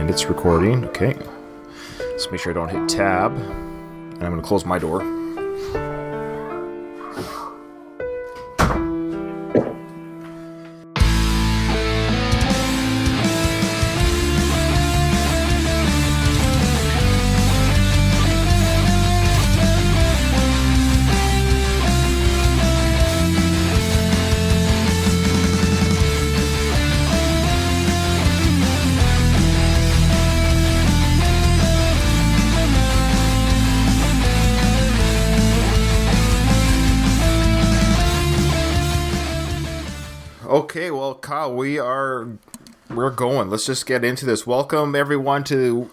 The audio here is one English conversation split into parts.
And it's recording. Okay. Let's make sure I don't hit tab. And I'm going to close my door. Okay, well, Kyle, we're going. Let's just get into this. Welcome everyone to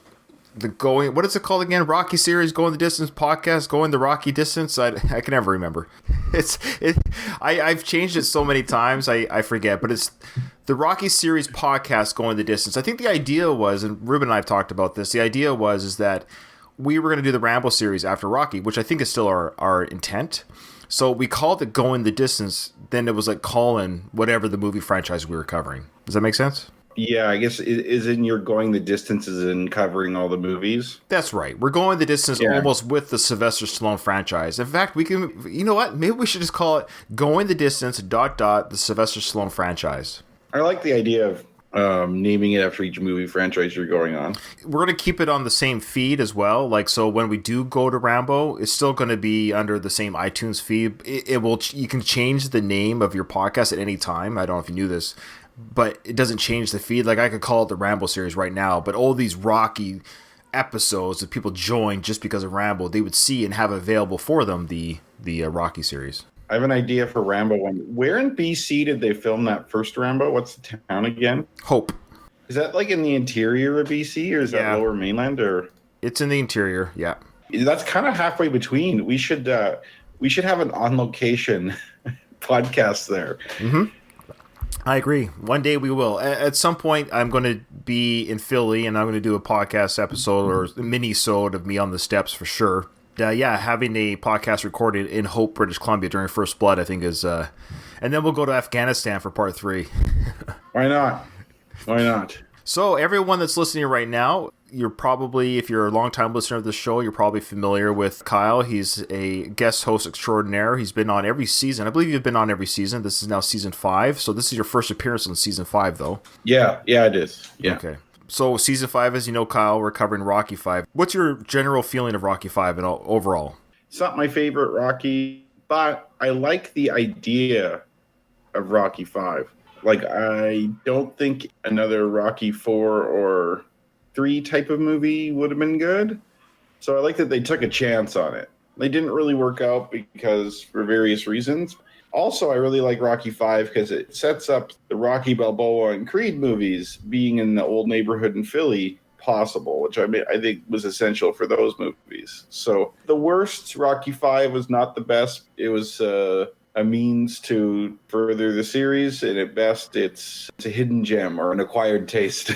the going. What is it called again? Rocky series, Going the Distance podcast, Going the Rocky Distance. I can never remember. I've changed it so many times. I forget, but it's the Rocky series podcast, Going the Distance. I think the idea was, and Ruben and I have talked about this. The idea is that we were going to do the Rambo series after Rocky, which I think is still our intent. So we called it Going the Distance, then it was like calling whatever the movie franchise we were covering. Does that make sense? Yeah, I guess isn't your Going the Distances in covering all the movies? That's right. We're going the distance almost with the Sylvester Stallone franchise. In fact, we can, you know what? Maybe we should just call it Going the Distance, the Sylvester Stallone franchise. I like the idea of naming it after each movie franchise you're going on. We're going to keep it on the same feed as well. Like, so when we do go to Rambo, it's still going to be under the same iTunes feed. It will. You can change the name of your podcast at any time. I don't know if you knew this, but it doesn't change the feed. Like, I could call it the Rambo series right now, but all these Rocky episodes that people join just because of Rambo, they would see and have available for them the Rocky series. I have an idea for Rambo one. Where in BC did they film that first Rambo? What's the town again? Hope. Is that like in the interior of BC, or is that Lower Mainland? Or it's in the interior. Yeah, that's kind of halfway between. We should have an on location podcast there. Mm-hmm. I agree. One day we will. At some point, I'm going to be in Philly, and I'm going to do a podcast episode or a mini-sode of me on the steps for sure. Having a podcast recorded in Hope, British Columbia during First Blood, I think is... and then we'll go to Afghanistan for part 3. Why not? Why not? So everyone that's listening right now, you're probably, if you're a longtime listener of the show, you're probably familiar with Kyle. He's a guest host extraordinaire. He's been on every season. I believe you've been on every season. This is now season 5. So this is your first appearance on season 5, though. Yeah, it is. Yeah. Okay. So season 5, as you know, Kyle, we're covering Rocky 5. What's your general feeling of Rocky 5 and overall? It's not my favorite Rocky, but I like the idea of Rocky 5. Like, I don't think another Rocky 4 or 3 type of movie would have been good. So I like that they took a chance on it. They didn't really work out because for various reasons. Also, I really like Rocky 5 because it sets up the Rocky Balboa and Creed movies being in the old neighborhood in Philly possible, which I think was essential for those movies. So the worst Rocky 5 was not the best. It was a means to further the series, and at best, it's a hidden gem or an acquired taste.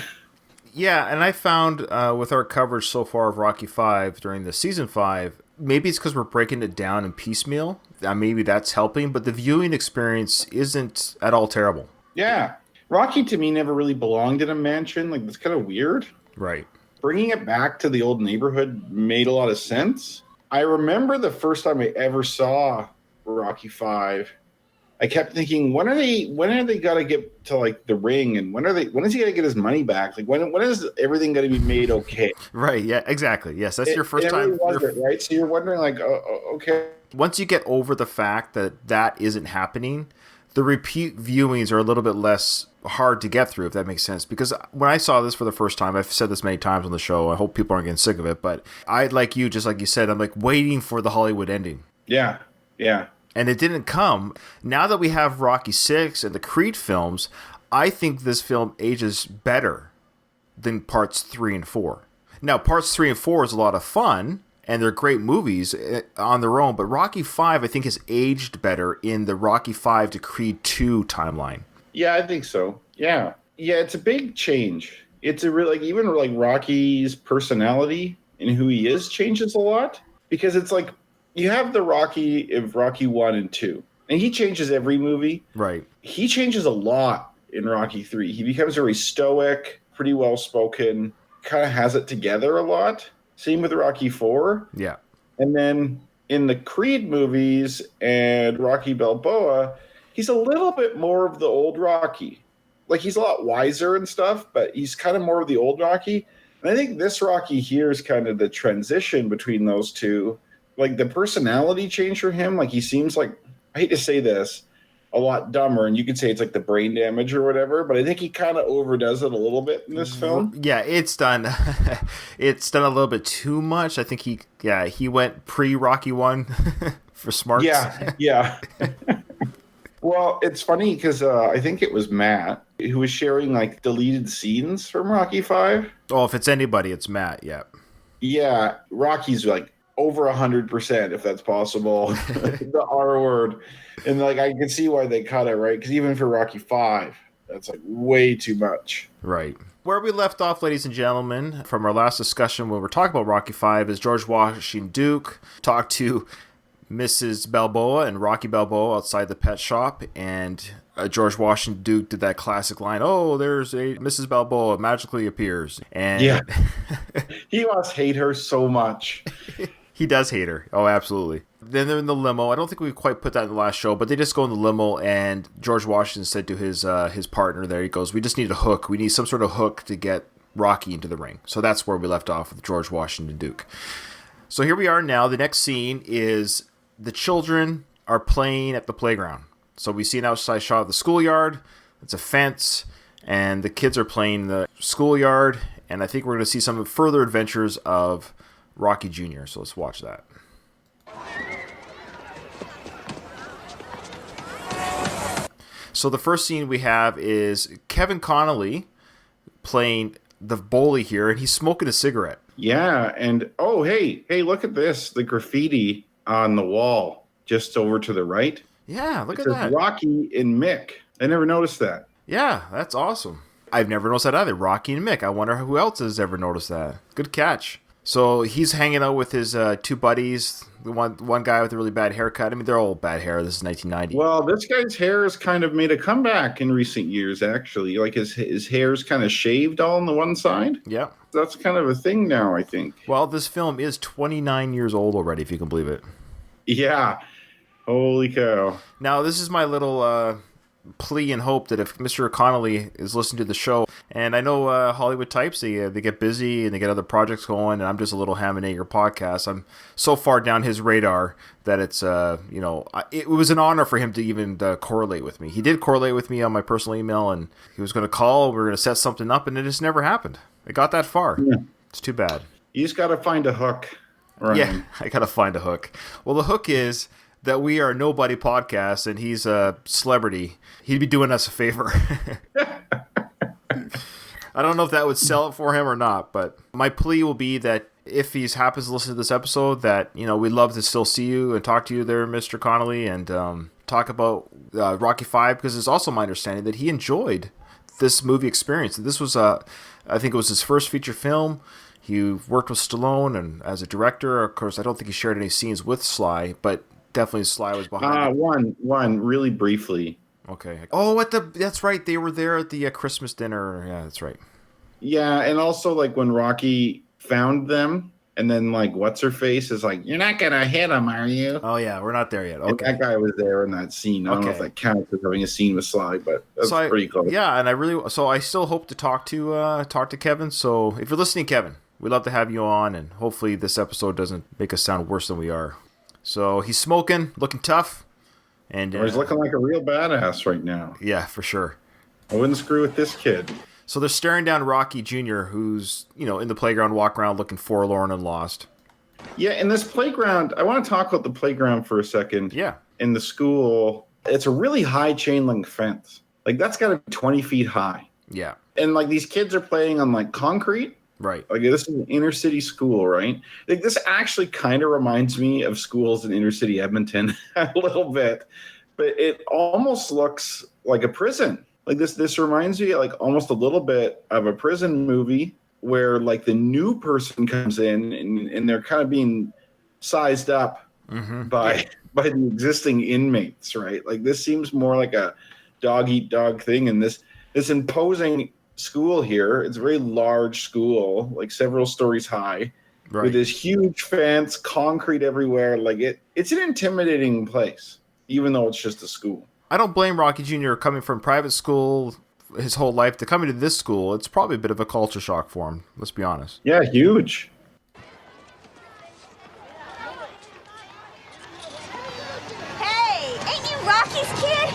Yeah, and I found with our coverage so far of Rocky 5 during the season 5, maybe it's because we're breaking it down in piecemeal. Maybe that's helping, but the viewing experience isn't at all terrible. Yeah. Rocky, to me, never really belonged in a mansion. Like, that's kind of weird. Right. Bringing it back to the old neighborhood made a lot of sense. I remember the first time I ever saw Rocky 5, I kept thinking, when are they got to get to like the ring, and when is he going to get his money back? Like, when is everything going to be made okay? Right. Yeah. Exactly. Yes, that's your first time. Right. So you're wondering, like, okay. Once you get over the fact that isn't happening, the repeat viewings are a little bit less hard to get through, if that makes sense. Because when I saw this for the first time, I've said this many times on the show, I hope people aren't getting sick of it, but I, like you, just like you said, I'm like waiting for the Hollywood ending. Yeah. Yeah. And it didn't come. Now that we have Rocky 6 and the Creed films, I think this film ages better than parts 3 and 4. Now, parts 3 and 4 is a lot of fun, and they're great movies on their own, but Rocky 5, I think, has aged better in the Rocky 5 to Creed 2 timeline. Yeah, I think so. Yeah. Yeah, it's a big change. It's a real, like, even like Rocky's personality and who he is changes a lot, because it's like you have the Rocky of Rocky 1 and 2, and he changes every movie. Right. He changes a lot in Rocky 3. He becomes very stoic, pretty well spoken, kind of has it together a lot. Same with Rocky 4. Yeah. And then in the Creed movies and Rocky Balboa, he's a little bit more of the old Rocky. Like, he's a lot wiser and stuff, but he's kind of more of the old Rocky. And I think this Rocky here is kind of the transition between those two. Like, the personality change for him, like, he seems like, I hate to say this, a lot dumber, and you could say it's like the brain damage or whatever, but I think he kind of overdoes it a little bit in this film. Yeah, it's done. It's done a little bit too much. I think he went pre-Rocky 1 for smarts. Yeah. Well, it's funny because I think it was Matt who was sharing like deleted scenes from Rocky 5. Oh, if it's anybody, it's Matt. Yeah. Yeah, Rocky's like over 100%, if that's possible. The R word. And like, I can see why they cut it, right? Because even for Rocky 5, that's like way too much. Right. Where we left off, ladies and gentlemen, from our last discussion when we're talking about Rocky 5 is George Washington Duke talked to Mrs. Balboa and Rocky Balboa outside the pet shop, and George Washington Duke did that classic line, "Oh, there's a Mrs. Balboa magically appears." And yeah. He must hate her so much. He does hate her. Oh, absolutely. Then they're in the limo. I don't think we quite put that in the last show, but they just go in the limo, and George Washington said to his partner there, he goes, "We just need a hook. We need some sort of hook to get Rocky into the ring." So that's where we left off with George Washington Duke. So here we are now. The next scene is the children are playing at the playground. So we see an outside shot of the schoolyard. It's a fence, and the kids are playing in the schoolyard, and I think we're going to see some further adventures of Rocky Jr., so let's watch that. So the first scene we have is Kevin Connolly playing the bully here, and he's smoking a cigarette. Yeah, and oh, hey, look at this, the graffiti on the wall just over to the right. Yeah, look at says that. Rocky and Mick. I never noticed that. Yeah, that's awesome. I've never noticed that either. Rocky and Mick. I wonder who else has ever noticed that. Good catch. So he's hanging out with his two buddies. The one guy with a really bad haircut. I mean, they're all bad hair. This is 1990. Well, this guy's hair has kind of made a comeback in recent years, actually. Like his hair's kind of shaved all on the one side. Yeah. That's kind of a thing now, I think. Well, this film is 29 years old already, if you can believe it. Yeah. Holy cow. Now, this is my little plea and hope that if Mr. Connolly is listening to the show, and I know Hollywood types, they get busy and they get other projects going, and I'm just a little ham and egger podcast. I'm so far down his radar that it's, it was an honor for him to even correlate with me. He did correlate with me on my personal email, and he was going to call, we were going to set something up, and it just never happened. It got that far. Yeah. It's too bad. You just got to find a hook. Right? Yeah, I got to find a hook. Well, the hook is that we are a nobody podcast, and he's a celebrity. He'd be doing us a favor. I don't know if that would sell it for him or not, but my plea will be that if he happens to listen to this episode, that, we'd love to still see you and talk to you there, Mr. Connolly, and talk about Rocky 5, because it's also my understanding that he enjoyed this movie experience. This was, I think it was his first feature film. He worked with Stallone and as a director. Of course, I don't think he shared any scenes with Sly, but definitely Sly was behind it. One really briefly. Okay. Oh, that's right. They were there at the Christmas dinner. Yeah, that's right. Yeah, and also like when Rocky found them, and then like what's her face is like, "You're not gonna hit him, are you?" Oh yeah, we're not there yet. Okay. And that guy was there in that scene. I don't know if that counts as having a scene with Sly, but that's pretty close. Yeah, and I still hope to talk to Kevin. So if you're listening, Kevin, we'd love to have you on, and hopefully this episode doesn't make us sound worse than we are. So he's smoking, looking tough, and he's looking like a real badass right now. Yeah, for sure. I wouldn't screw with this kid. So they're staring down Rocky Jr., who's, in the playground, walking around looking forlorn and lost. Yeah, in this playground, I want to talk about the playground for a second. Yeah. In the school, it's a really high chain link fence. Like, that's got to be 20 feet high. Yeah. And, like, these kids are playing on, like, concrete. Right. Like, this is an inner city school, right? Like, this actually kind of reminds me of schools in inner city Edmonton a little bit. But it almost looks like a prison. Like this reminds me like almost a little bit of a prison movie where like the new person comes in and they're kind of being sized up by the existing inmates, right? Like this seems more like a dog eat dog thing, and this imposing school here. It's a very large school, like several stories high, Right. with this huge fence, concrete everywhere. Like it's an intimidating place, even though it's just a school. I don't blame Rocky Jr. coming from private school his whole life to coming to this school. It's probably a bit of a culture shock for him. Let's be honest. Yeah, huge. Hey, ain't you Rocky's kid?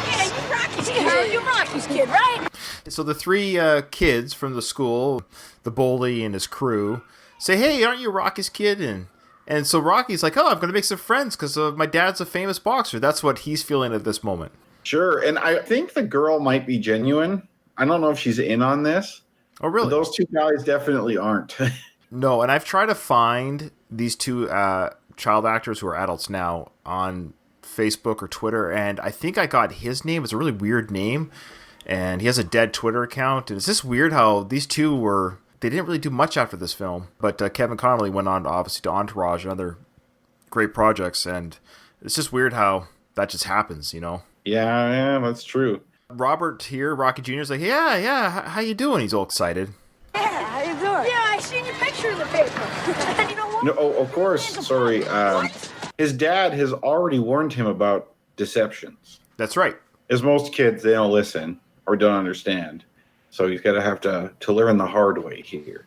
Yeah, you Rocky's kid. You Rocky's kid, right? So the three kids from the school, the bully and his crew, say, "Hey, aren't you Rocky's kid?" And so Rocky's like, "Oh, I'm going to make some friends because my dad's a famous boxer." That's what he's feeling at this moment. Sure, and I think the girl might be genuine. I don't know if she's in on this. Oh, really? But those two guys definitely aren't. No, and I've tried to find these two child actors who are adults now on Facebook or Twitter, and I think I got his name. It's a really weird name, and he has a dead Twitter account. And it's just weird how these two they didn't really do much after this film, but Kevin Connolly went on, obviously, to Entourage and other great projects, and it's just weird how that just happens, you know? Yeah, that's true. Robert here, Rocky Jr. is like, yeah, how you doing? He's all excited. Yeah, how you doing? Yeah, I seen your picture in the paper. And you know what? No, of course. Sorry. His dad has already warned him about deceptions. That's right. As most kids, they don't listen or don't understand. So he's got to have to learn the hard way here.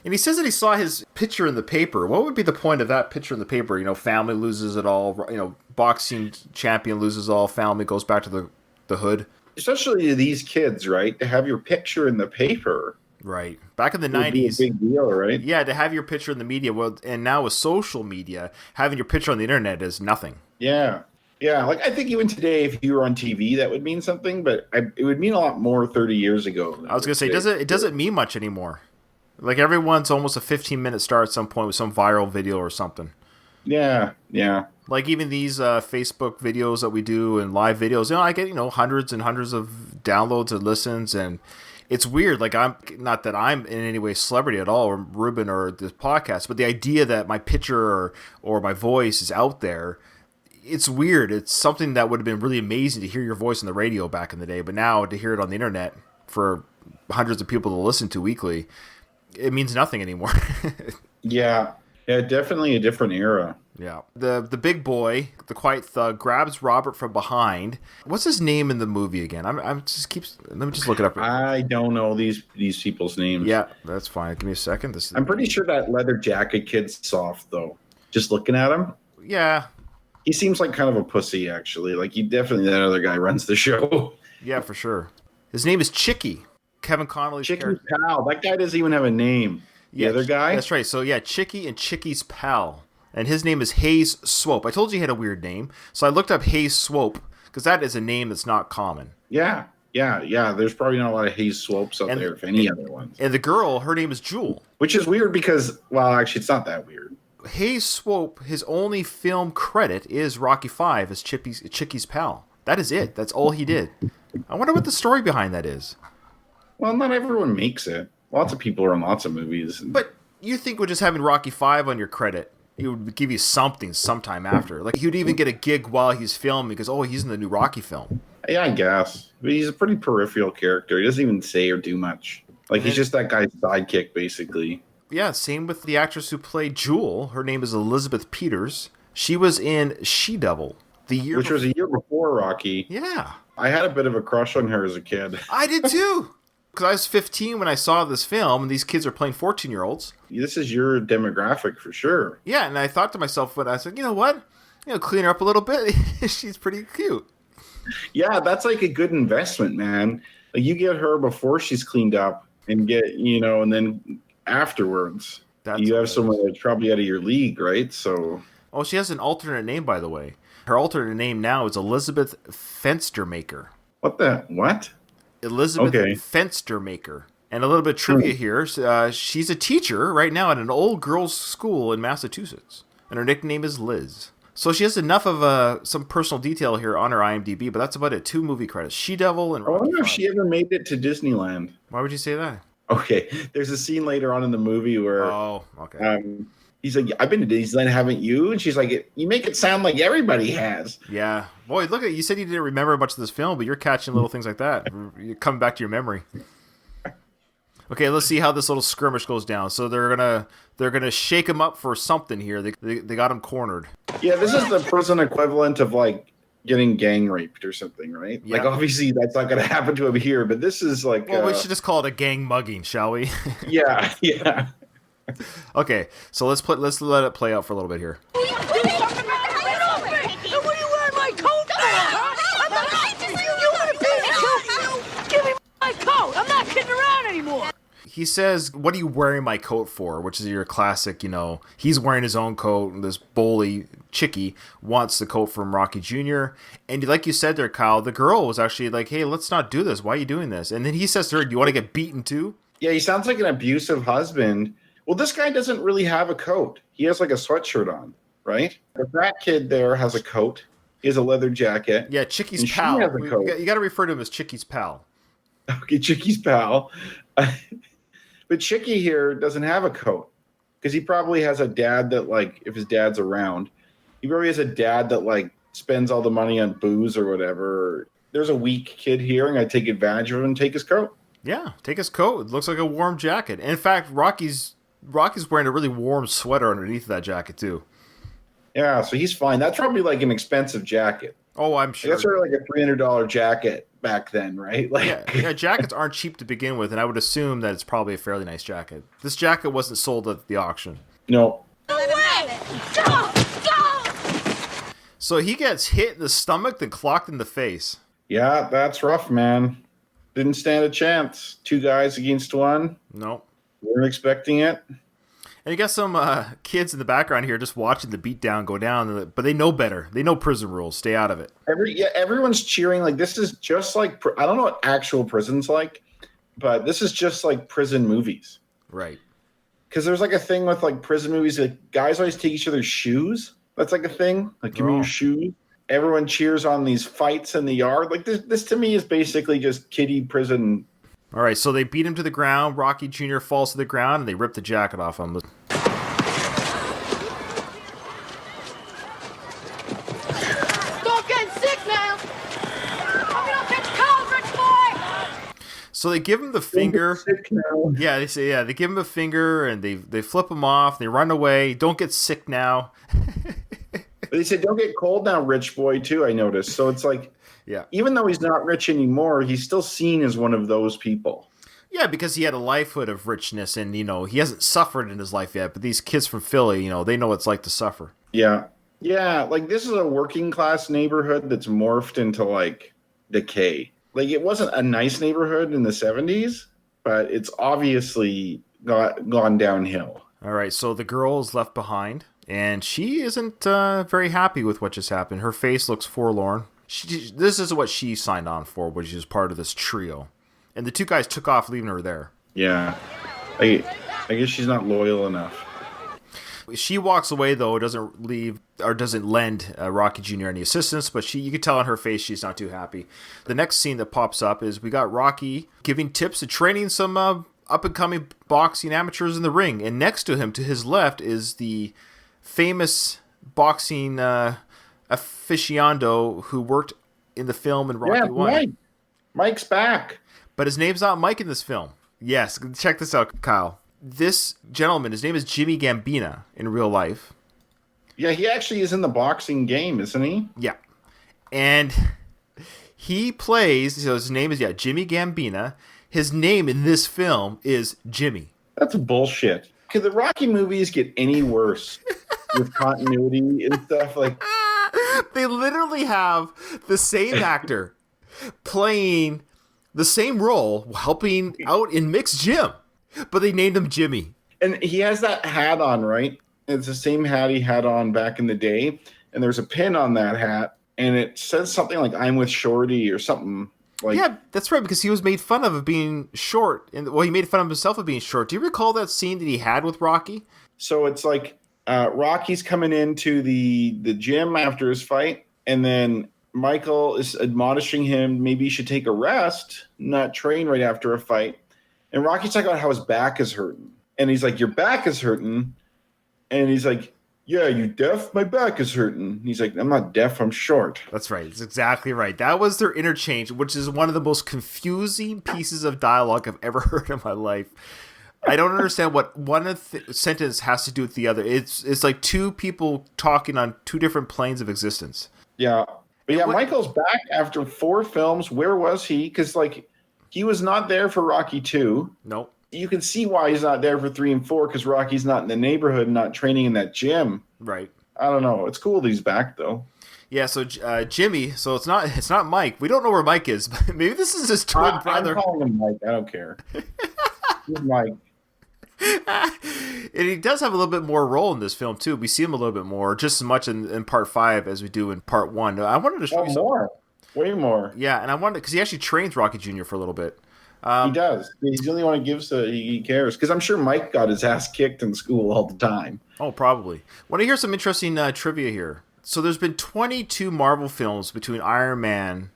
And he says that he saw his picture in the paper. What would be the point of that picture in the paper? You know, family loses it all. You know, boxing champion loses all. Family goes back to the hood. Especially these kids, right? To have your picture in the paper. Right. Back in the would be a 90s. big deal, right? Yeah, to have your picture in the media. Well, and now with social media, having your picture on the internet is nothing. Yeah. Yeah, like I think even today, if you were on TV, that would mean something, but it would mean a lot more 30 years ago. I was going to say, it doesn't mean much anymore. Like everyone's almost a 15-minute star at some point with some viral video or something. Yeah. Like even these Facebook videos that we do and live videos, I get, hundreds and hundreds of downloads and listens, and it's weird. Like I'm not that I'm in any way celebrity at all, or Ruben or this podcast, but the idea that my picture or my voice is out there, it's weird. It's something that would have been really amazing to hear your voice on the radio back in the day, but now to hear it on the internet for hundreds of people to listen to weekly, it means nothing anymore. Yeah, definitely a different era. Yeah. The big boy, the quiet thug, grabs Robert from behind. What's his name in the movie again? Let me just look it up. I don't know these people's names. Yeah, that's fine. Give me a second. I'm pretty sure that leather jacket kid's soft though. Just looking at him. Yeah. He seems like kind of a pussy, actually. Like, that other guy runs the show. Yeah, for sure. His name is Chicky. Kevin Connolly's Chicky's pal. That guy doesn't even have a name. The other guy? That's right. So, yeah, Chicky and Chicky's pal. And his name is Hayes Swope. I told you he had a weird name. So I looked up Hayes Swope, because that is a name that's not common. Yeah. There's probably not a lot of Hayes Swopes out there, if any other ones. And the girl, her name is Jewel. Which is weird because, well, actually, it's not that weird. Hayes Swope, his only film credit is Rocky V as Chicky's pal. That is it. That's all he did. I wonder what the story behind that is. Well, not everyone makes it. Lots of people are in lots of movies. But you think with just having Rocky V on your credit, he would give you something sometime after. Like, he would even get a gig while he's filming because, he's in the new Rocky film. Yeah, I guess. But he's a pretty peripheral character. He doesn't even say or do much. Like, he's just that guy's sidekick, basically. Yeah, same with the actress who played Jewel. Her name is Elizabeth Peters. She was in She-Devil. Which was a year before Rocky. Yeah. I had a bit of a crush on her as a kid. I did too. Because I was 15 when I saw this film, and these kids are playing 14-year-olds. This is your demographic for sure. Yeah, and I thought to myself, but I said, you know what? Clean her up a little bit. She's pretty cute. Yeah, that's like a good investment, man. Like, you get her before she's cleaned up and and then afterwards, you have someone that's probably out of your league, right? So, she has an alternate name, by the way. Her alternate name now is Elizabeth Fenstermaker. What? Elizabeth Fenstermaker. And a little bit of trivia here. She's a teacher right now at an old girls' school in Massachusetts, and her nickname is Liz. So she has enough of some personal detail here on her IMDb, but that's about it. 2 movie credits: She-Devil and Rocky I wonder if V. she ever made it to Disneyland. Why would you say that? Okay, there's a scene later on in the movie where he's like, I've been to Disneyland, haven't you? And she's like, you make it sound like everybody has. Yeah. Boy, look at you said you didn't remember much of this film, but you're catching little things like that. You're coming back to your memory. Okay, let's see how this little skirmish goes down. So they're gonna shake him up for something here. They got him cornered. Yeah, this is the prison equivalent of like getting gang raped or something, right? Yeah. Like obviously that's not going to happen to him here, but this is like. Well, we should just call it a gang mugging, shall we? Yeah. Okay, so let's let it play out for a little bit here. What are you wearing my coat for, huh? I'm not kidding you. Give me my coat. I'm not kidding around anymore. He says, "What are you wearing my coat for?" Which is your classic, he's wearing his own coat, and this bully chickie wants the coat from Rocky Jr. And like you said there, Kyle, the girl was actually like, "Hey, let's not do this. Why are you doing this?" And then he says to her, "Do you want to get beaten too?" Yeah, he sounds like an abusive husband. Well, this guy doesn't really have a coat. He has like a sweatshirt on, right? The fat kid there has a coat. He has a leather jacket. Yeah, Chickie's And she pal. has a coat. You got to refer to him as Chickie's pal. Okay, Chickie's pal. But Chickie here doesn't have a coat because he probably has a dad that, like, if his dad's around, he probably has a dad that, like, spends all the money on booze or whatever. There's a weak kid here, and I take advantage of him and take his coat. Yeah, take his coat. It looks like a warm jacket. And in fact, Rocky's wearing a really warm sweater underneath that jacket too. Yeah, so he's fine. That's probably like an expensive jacket. Oh, I'm sure. That's sort of like a $300 jacket back then, right? Like, yeah, jackets aren't cheap to begin with, and I would assume that it's probably a fairly nice jacket. This jacket wasn't sold at the auction. No. No way! Go! So he gets hit in the stomach, then clocked in the face. Yeah, that's rough, man. Didn't stand a chance. 2 guys against 1. No. Weren't expecting it. And you got some kids in the background here just watching the beatdown go down, but they know better. They know prison rules. Stay out of it. Everyone's cheering. Like, this is just like, I don't know what actual prison's like, but this is just like prison movies. Right. Because there's like a thing with like prison movies, like guys always take each other's shoes. That's like a thing. Like, give me your shoes. Everyone cheers on these fights in the yard. Like, this to me is basically just kiddie prison. All right, so they beat him to the ground. Rocky Jr. falls to the ground, and they rip the jacket off him. Don't get sick now! I'm gonna catch cold, rich boy! So they give him the finger. Yeah, they give him a finger, and they flip him off. They run away. Don't get sick now. They said, don't get cold now, rich boy, too, I noticed. So it's like, yeah, even though he's not rich anymore, he's still seen as one of those people. Yeah, because he had a lifehood of richness, and, he hasn't suffered in his life yet. But these kids from Philly, they know what it's like to suffer. Yeah. Yeah, like, this is a working-class neighborhood that's morphed into, like, decay. Like, it wasn't a nice neighborhood in the 70s, but it's obviously gone downhill. All right, so the girl is left behind, and she isn't very happy with what just happened. Her face looks forlorn. This is what she signed on for, which is part of this trio. And the 2 guys took off, leaving her there. Yeah. I guess she's not loyal enough. She walks away, though, doesn't lend Rocky Jr. any assistance, but you can tell on her face she's not too happy. The next scene that pops up is we got Rocky giving tips and training some up-and-coming boxing amateurs in the ring. And next to him, to his left, is the famous boxing aficionado who worked in the film in Rocky 1. Mike's back. But his name's not Mike in this film. Yes, check this out, Kyle. This gentleman, his name is Jimmy Gambina in real life. Yeah, he actually is in the boxing game, isn't he? Yeah. And he plays, so his name is, Jimmy Gambina. His name in this film is Jimmy. That's bullshit. Could the Rocky movies get any worse with continuity and stuff? Like, they literally have the same actor playing the same role, helping out in mixed gym, but they named him Jimmy. And he has that hat on, right? It's the same hat he had on back in the day, and there's a pin on that hat, and it says something like "I'm with Shorty" or something. Like, yeah, that's right, because he was made fun of being short, and he made fun of himself of being short. Do you recall that scene that he had with Rocky? So it's like Rocky's coming into the gym after his fight, and then Michael is admonishing him maybe he should take a rest, not train right after a fight. And Rocky's talking about how his back is hurting. And he's like, your back is hurting. And he's like, yeah, you deaf? My back is hurting. He's like, I'm not deaf, I'm short. That's right. It's exactly right. That was their interchange, which is one of the most confusing pieces of dialogue I've ever heard in my life. I don't understand what one sentence has to do with the other. It's like two people talking on two different planes of existence. Yeah. But yeah, Michael's back after 4 films. Where was he? Because, like, he was not there for Rocky 2. Nope. You can see why he's not there for 3 and 4, because Rocky's not in the neighborhood, not training in that gym. Right. I don't know. It's cool that he's back, though. Yeah, so Jimmy, so it's not Mike. We don't know where Mike is, but maybe this is his twin brother. I'm calling him Mike. I don't care. He's Mike. And he does have a little bit more role in this film too. We see him a little bit more, just as much in part 5 as we do in part 1. I wanted to show you more, way more. Yeah, and I wanted because he actually trains Rocky Jr. for a little bit. He does. He's the only one who gives. He cares because I'm sure Mike got his ass kicked in school all the time. Oh, probably. Want to hear some interesting trivia here? So there's been 22 Marvel films between Iron Man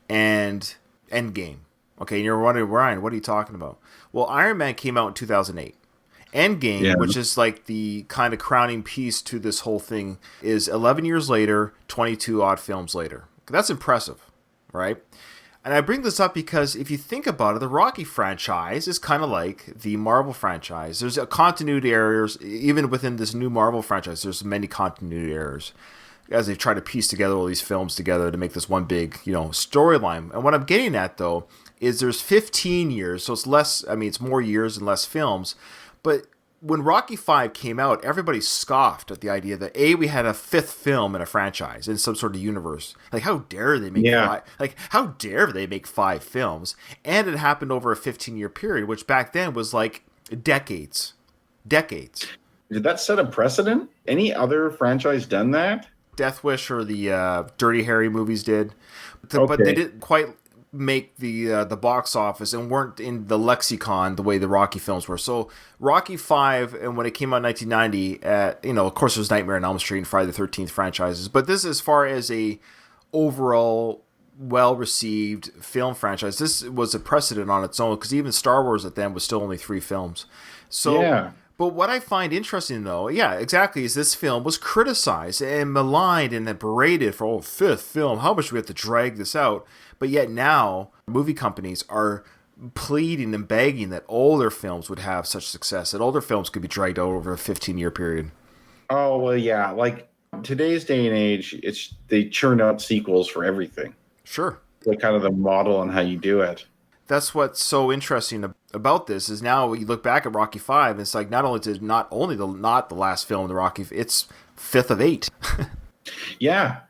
and Endgame. Okay, and you're wondering, Ryan, what are you talking about? Well, Iron Man came out in 2008. Endgame, which is like the kind of crowning piece to this whole thing, is 11 years later, 22 odd films later. That's impressive, right? And I bring this up because if you think about it, the Rocky franchise is kind of like the Marvel franchise. There's a continuity errors, even within this new Marvel franchise, there's many continuity errors as they try to piece together all these films together to make this one big, storyline. And what I'm getting at, though, is there's 15 years, so it's less, it's more years and less films. But when Rocky V came out, everybody scoffed at the idea that we had a 5th film in a franchise in some sort of universe. Like, how dare they make 5? Like, how dare they make 5 films? And it happened over a 15-year period, which back then was like decades. Did that set a precedent? Any other franchise done that? Death Wish or the Dirty Harry movies did, but they didn't quite make the box office and weren't in the lexicon the way the Rocky films were. So Rocky V, and when it came out in 1990, of course there's Nightmare on Elm Street and Friday the 13th franchises, but this, as far as a overall well-received film franchise, this was a precedent on its own, because even Star Wars at then was still only 3 films. So yeah. But what I find interesting, though, is this film was criticized and maligned and then berated for, 5th film, how much do we have to drag this out? But yet now, movie companies are pleading and begging that older films would have such success, that older films could be dragged out over a 15-year period. Oh, well, yeah. Like, today's day and age, they churn out sequels for everything. Sure. Like, kind of the model on how you do it. That's what's so interesting about this, is now you look back at Rocky V, and it's like not only not the last film in the Rocky, it's 5th of 8. Yeah.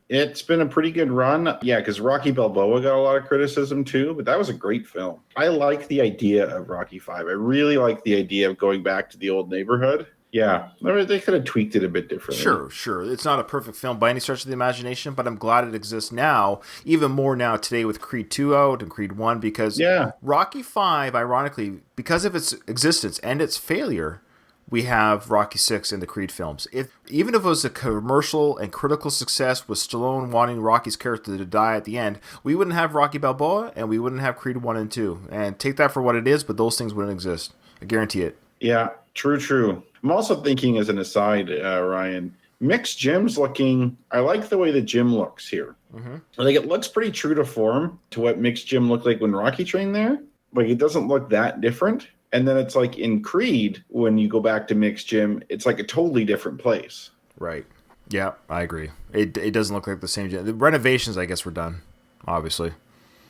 It's been a pretty good run. Yeah, because Rocky Balboa got a lot of criticism too, but that was a great film. I like the idea of Rocky V. I really like the idea of going back to the old neighborhood. Yeah, they could have tweaked it a bit differently. Sure. It's not a perfect film by any stretch of the imagination, but I'm glad it exists now, even more now today with Creed 2 out and Creed 1, because Rocky V, ironically, because of its existence and its failure, we have Rocky 6 in the Creed films. Even if it was a commercial and critical success with Stallone wanting Rocky's character to die at the end, we wouldn't have Rocky Balboa and we wouldn't have Creed 1 and 2. And take that for what it is, but those things wouldn't exist. I guarantee it. Yeah, true. I'm also thinking, as an aside, Ryan, Mick's gym's looking... I like the way the gym looks here. Mm-hmm. I think it looks pretty true to form to what Mick's gym looked like when Rocky trained there. Like, it doesn't look that different. And then it's like in Creed, when you go back to Mick's gym, it's like a totally different place. Right. Yeah, I agree. It doesn't look like the same gym. The renovations, I guess, were done, obviously.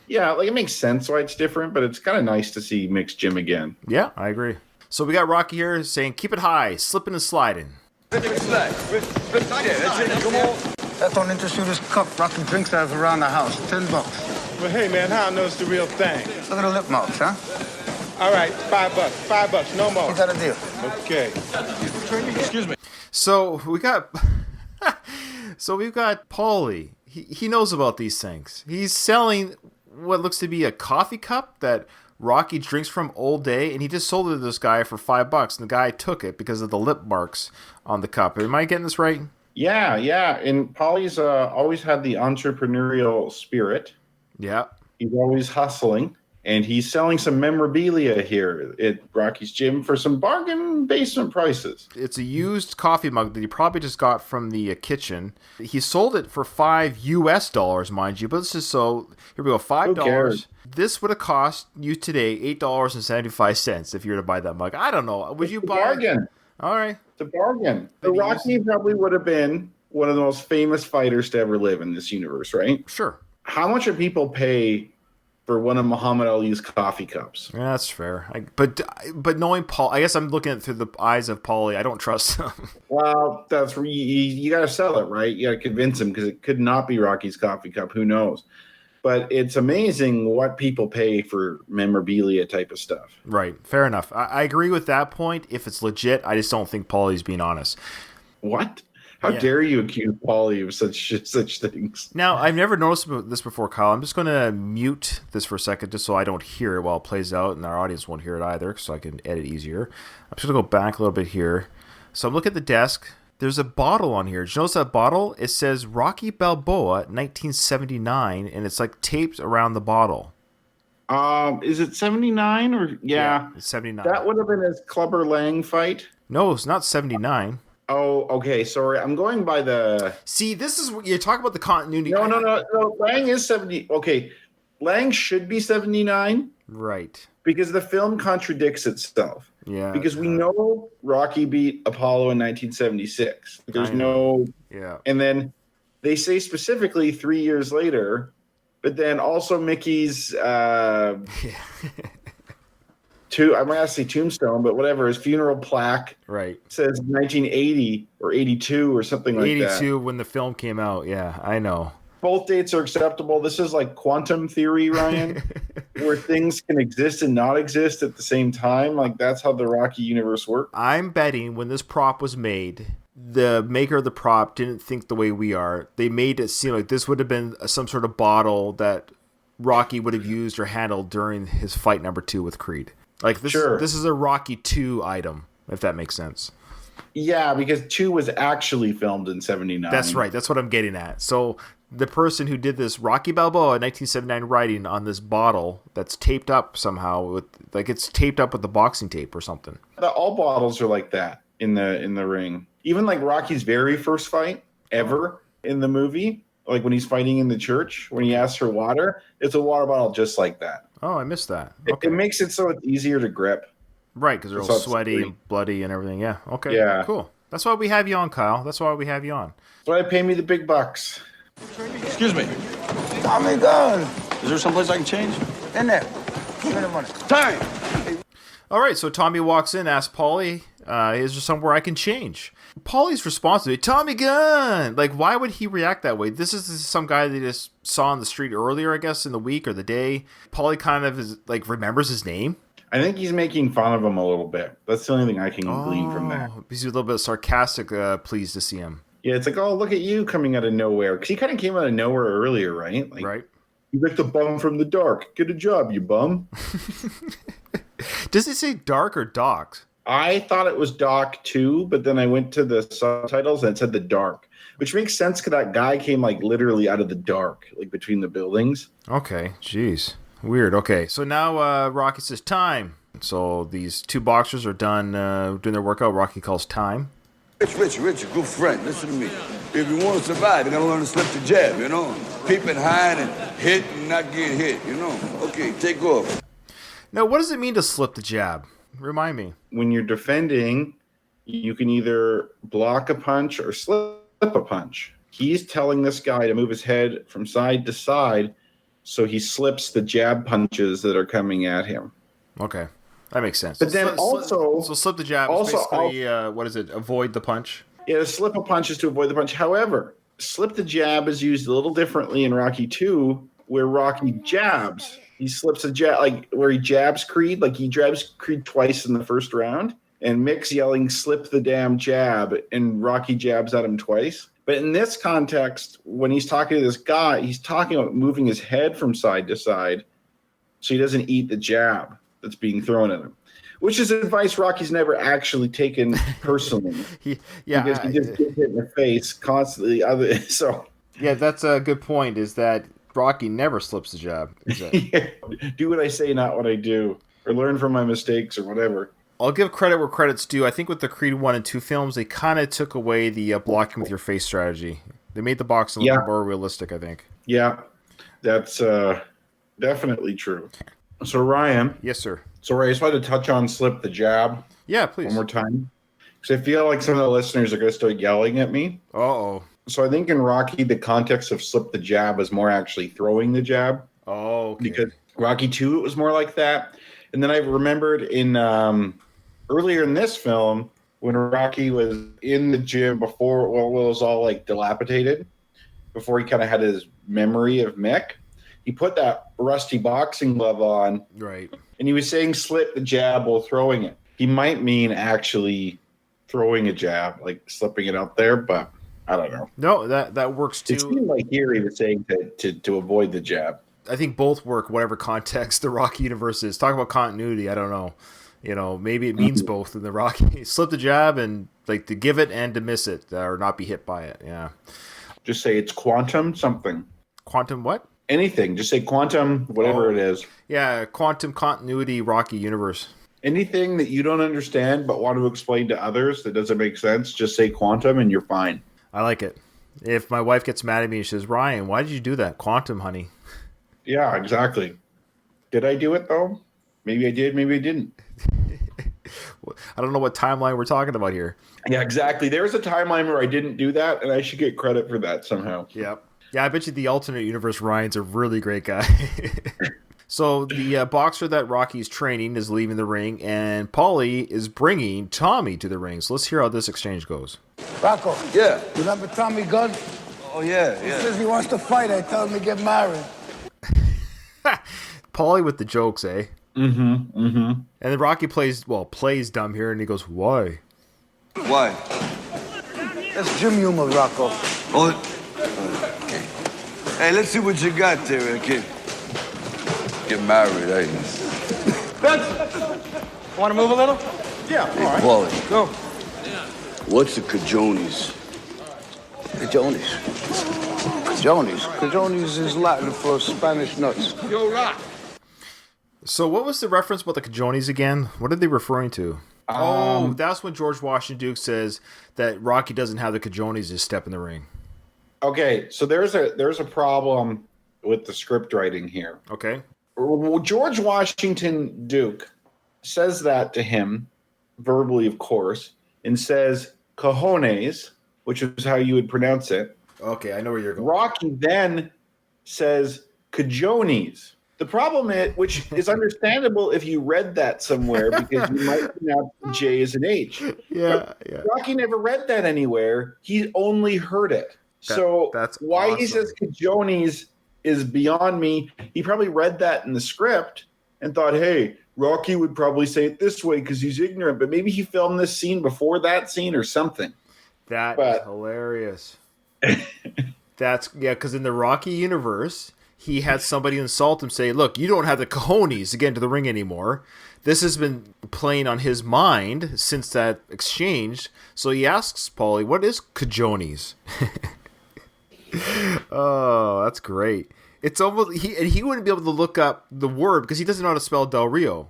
Yeah, like, it makes sense why it's different, but it's kind of nice to see Mick's gym again. Yeah, I agree. So we got Rocky here saying, keep it high, slipping and sliding. That don't interest you, this cup Rocky drinks out of around the house. $10. Well, hey, man, how I know it's the real thing? Look at the lip marks, huh? All right, $5, no more. We got a deal. Okay. Excuse me. So we've got Paulie. He knows about these things. He's selling what looks to be a coffee cup that Rocky drinks from all day, and he just sold it to this guy for $5, and the guy took it because of the lip marks on the cup. Am I getting this right? Yeah. And Paulie's always had the entrepreneurial spirit. Yeah. He's always hustling. And he's selling some memorabilia here at Rocky's gym for some bargain basement prices. It's a used coffee mug that he probably just got from the kitchen. He sold it for $5 US, mind you. But this is so. Here we go, $5. This would have cost you today $8.75 if you were to buy that mug. I don't know. Would you buy? Bargain. All right. It's a bargain. The Rocky probably would have been one of the most famous fighters to ever live in this universe, right? Sure. How much do people pay for one of Muhammad Ali's coffee cups? Yeah, that's fair. But knowing Paul, I guess I'm looking at it through the eyes of Paulie. I don't trust him. Well, that's where you got to sell it, right? You got to convince him because it could not be Rocky's coffee cup. Who knows? But it's amazing what people pay for memorabilia type of stuff. Right. Fair enough. I agree with that point. If it's legit, I just don't think Paulie's being honest. What? How dare you accuse Paulie of such things? Now, I've never noticed this before, Kyle. I'm just going to mute this for a second just so I don't hear it while it plays out, and our audience won't hear it either, so I can edit easier. I'm just going to go back a little bit here. So I'm looking at the desk. There's a bottle on here. Did you notice that bottle? It says Rocky Balboa 1979, and it's like taped around the bottle. Is it 79 or Yeah, it's 79. That would have been his Clubber Lang fight. No, it's not 79. Oh, okay. Sorry, I'm going by the. See, this is what you're talking about the continuity. No. Lang is 70. Okay, Lang should be 79. Right. Because the film contradicts itself. Yeah. Because we know Rocky beat Apollo in 1976. There's no. Yeah. And then they say specifically 3 years later, but then also Mickey's. I'm going to say tombstone, but whatever, his funeral plaque says 1980 or 82 or something like 82 that. 82 when the film came out. Yeah, I know. Both dates are acceptable. This is like quantum theory, Ryan, where things can exist and not exist at the same time. Like that's how the Rocky universe works. I'm betting when this prop was made, the maker of the prop didn't think the way we are. They made it seem like this would have been some sort of bottle that Rocky would have used or handled during his fight number 2 with Creed. Like this is a Rocky 2 item, if that makes sense. Yeah, because 2 was actually filmed in 79. That's right. That's what I'm getting at. So the person who did this Rocky Balboa 1979 writing on this bottle that's taped up somehow with it's taped up with the boxing tape or something. All bottles are like that in the ring. Even like Rocky's very first fight ever in the movie, like when he's fighting in the church, when he asks for water, it's a water bottle just like that. Oh, I missed that. Okay. It makes it so it's easier to grip. Right, because they're all sweaty and bloody and everything. Yeah, okay. Yeah. Cool. That's why we have you on, Kyle. That's why we have you on. That's why they pay me the big bucks. Excuse me. Tommy Gunn. Is there someplace I can change? In there. Give me the money. Time. All right, so Tommy walks in, asks Paulie, is there somewhere I can change? Paulie's response to it, Tommy Gunn! Like, why would he react that way? This is some guy they just saw on the street earlier, I guess, in the week or the day. Paulie kind of is remembers his name. I think he's making fun of him a little bit. That's the only thing I can glean from that. He's a little bit sarcastic, pleased to see him. Yeah, it's like, oh, look at you coming out of nowhere. Because he kind of came out of nowhere earlier, right? Right. You're like the bum from the dark. Get a job, you bum. Does it say dark or docked? I thought it was Doc too, but then I went to the subtitles and it said the dark, which makes sense because that guy came literally out of the dark, between the buildings. Okay, jeez. Weird. Okay, so now Rocky says time. So these two boxers are done doing their workout. Rocky calls time. Rich, good friend. Listen to me. If you want to survive, you got to learn to slip the jab, Peep and hide and hit and not get hit, Okay, take off. Now, what does it mean to slip the jab? Remind me. When you're defending, you can either block a punch or slip a punch. He's telling this guy to move his head from side to side so he slips the jab punches that are coming at him. Okay. That makes sense. But then so slip the jab is basically, what is it, avoid the punch? Yeah, to slip a punch is to avoid the punch. However, slip the jab is used a little differently in Rocky 2, where Rocky jabs. He slips a jab, where he jabs Creed. He jabs Creed twice in the first round. And Mick's yelling, slip the damn jab. And Rocky jabs at him twice. But in this context, when he's talking to this guy, he's talking about moving his head from side to side so he doesn't eat the jab that's being thrown at him. Which is advice Rocky's never actually taken personally. Because he just gets hit in the face constantly. Yeah, that's a good point, is that Rocky never slips the jab. Exactly. Do what I say, not what I do, or learn from my mistakes, or whatever. I'll give credit where credit's due. I think with the Creed 1 and 2 films, they kind of took away the blocking with your face strategy. They made the boxing look more realistic, I think. Yeah, that's definitely true. So, Ryan. Yes, sir. So, I just wanted to touch on slip the jab. Yeah, please. One more time. Because I feel like some of the listeners are going to start yelling at me. Uh-oh. So I think in Rocky, the context of slip the jab is more actually throwing the jab. Oh, okay. Because Rocky 2, it was more like that. And then I remembered in earlier in this film, when Rocky was in the gym before, well, it was all like dilapidated, before he kind of had his memory of Mick, he put that rusty boxing glove on. Right. And he was saying slip the jab while throwing it. He might mean actually throwing a jab, like slipping it out there, but I don't know. No, that works too. It seemed like here he was saying to avoid the jab. I think both work, whatever context the Rocky universe is. Talk about continuity, I don't know. You know, maybe it means both in the Rocky. Slip the jab and like to give it and to miss it or not be hit by it. Yeah. Just say it's quantum something. Quantum what? Anything. Just say quantum, whatever it is. Yeah, quantum continuity Rocky universe. Anything that you don't understand but want to explain to others that doesn't make sense, just say quantum and you're fine. I like it. If my wife gets mad at me and she says, Ryan, why did you do that? Quantum, honey. Yeah, exactly. Did I do it, though? Maybe I did, maybe I didn't. I don't know what timeline we're talking about here. Yeah, exactly. There's a timeline where I didn't do that, and I should get credit for that somehow. Yep. Yeah, I bet you the alternate universe Ryan's a really great guy. So the boxer that Rocky's training is leaving the ring, and Paulie is bringing Tommy to the ring. So let's hear how this exchange goes. Rocco. Yeah. You remember Tommy Gunn? Oh, yeah, He yeah. says he wants to fight. I tell him to get married. Paulie with the jokes, eh? Mm-hmm, mm-hmm. And then Rocky plays dumb here, and he goes, why? Why? That's Jim humor, Rocco. Oh, okay. Hey, let's see what you got there, kid. Get married, eh? Want to move a little? Yeah, all right. Paulie, Go. what's the cajones? Cajones. Cajones. Cajones is Latin for Spanish nuts. Yo, Rock. So what was the reference about the cajones again? What are they referring to? That's when George Washington Duke says that Rocky doesn't have the cajones to step in the ring. Okay, so there's a problem with the script writing here. Okay. George Washington Duke says that to him, verbally, of course, and says cojones, which is how you would pronounce it. Okay, I know where you're going. Rocky then says cajones. The problem is, which is understandable if you read that somewhere, because you might pronounce the J as an H. Yeah. Rocky never read that anywhere. He only heard it. So that's why he awesome. says cajones is beyond me. He probably read that in the script and thought, hey, Rocky would probably say it this way because he's ignorant. But maybe he filmed this scene before that scene or something. That's hilarious. Because in the Rocky universe, he had somebody insult him, say, look, you don't have the cojones to get into the ring anymore. This has been playing on his mind since that exchange. So he asks Paulie, what is cajones? Oh, that's great. It's almost he wouldn't be able to look up the word because he doesn't know how to spell Del Rio.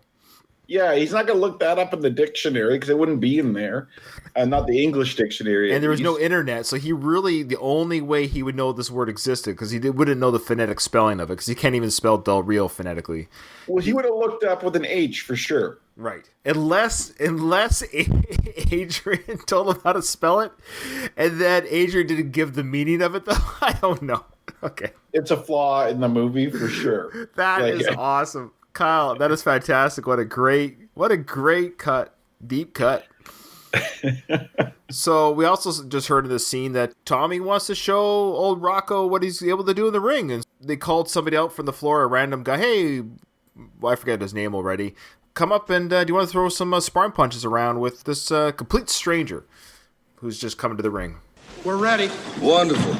Yeah, he's not going to look that up in the dictionary because it wouldn't be in there. Not the English dictionary. And there was no internet, so the only way he would know this word existed, because he wouldn't know the phonetic spelling of it, because he can't even spell Del Rio phonetically. Well, he would have looked up with an H for sure. Right. Unless Adrian told him how to spell it, and then Adrian didn't give the meaning of it, though. I don't know. Okay. It's a flaw in the movie for sure. That is awesome. Kyle, that is fantastic. What a great cut. Deep cut. So we also just heard in this scene that Tommy wants to show old Rocco what he's able to do in the ring. And they called somebody out from the floor, a random guy. Hey, I forget his name already. Come up and do you want to throw some sparring punches around with this complete stranger who's just coming to the ring? We're ready. Wonderful.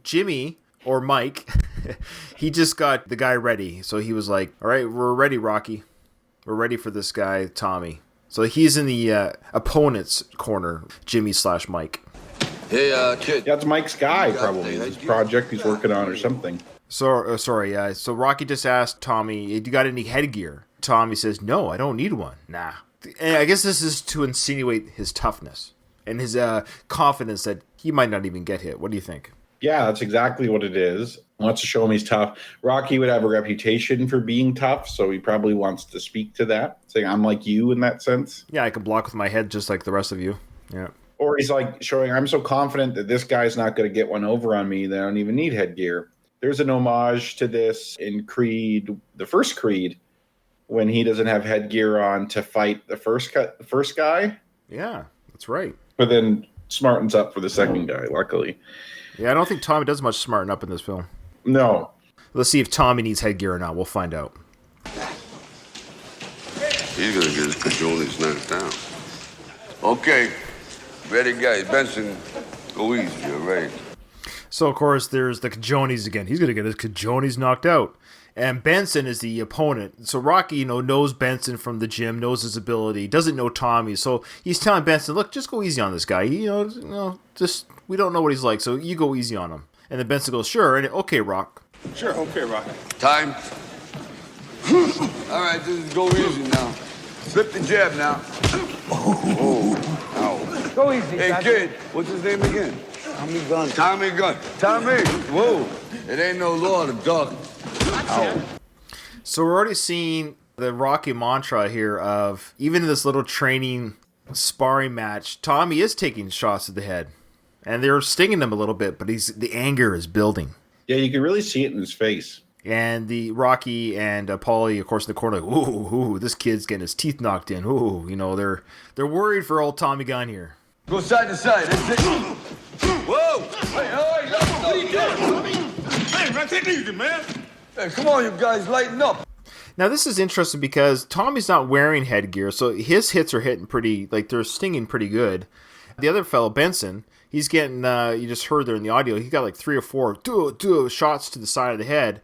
Jimmy, or Mike, he just got the guy ready. So he was like, all right, we're ready, Rocky. We're ready for this guy, Tommy. So he's in the opponent's corner, Jimmy / Mike. Hey, kid. That's Mike's guy, probably. His project he's working on or something. So, sorry, so Rocky just asked Tommy, "You got any headgear?" Tommy says, "No, I don't need one." Nah. And I guess this is to insinuate his toughness and his confidence that he might not even get hit. What do you think? Yeah, that's exactly what it is. Wants to show him he's tough. Rocky would have a reputation for being tough, so he probably wants to speak to that, saying, I'm like you in that sense. Yeah, I can block with my head just like the rest of you. Yeah. Or he's like showing, I'm so confident that this guy's not going to get one over on me that I don't even need headgear. There's an homage to this in Creed, the first Creed, when he doesn't have headgear on to fight the first guy. Yeah, that's right. But then smartens up for the second guy, luckily. Yeah, I don't think Tommy does much smarten up in this film. No. Let's see if Tommy needs headgear or not. We'll find out. He's gonna get his cajoles knocked down. Okay. Ready, guys. Benson, go easy. You're ready. So, of course, there's the Cajones again. He's going to get his Cajones knocked out. And Benson is the opponent. So Rocky, knows Benson from the gym, knows his ability, doesn't know Tommy. So he's telling Benson, look, just go easy on this guy. Just we don't know what he's like, so you go easy on him. And then Benson goes, sure. And okay, Rock. Sure, okay, Rock. Time. All right, just go easy now. Flip the jab now. Oh. Ow. Go easy, Hey, kid, what's his name again? Tommy Gunn. Tommy Gunn. Tommy, whoa. It ain't no law to dog. Ow. So we're already seeing the Rocky mantra here of, even in this little training sparring match, Tommy is taking shots to the head. And they're stinging him a little bit, but the anger is building. Yeah, you can really see it in his face. And the Rocky and Paulie, of course, in the corner, like, ooh, this kid's getting his teeth knocked in. Ooh, they're worried for old Tommy Gunn here. Go side to side. That's it. Whoa! Hey, man, take it easy, man. Hey, come on, you guys, lighten up. Now, this is interesting because Tommy's not wearing headgear, so his hits are hitting they're stinging pretty good. The other fellow, Benson, he's getting, you just heard there in the audio, he got like 3 or 4 shots to the side of the head.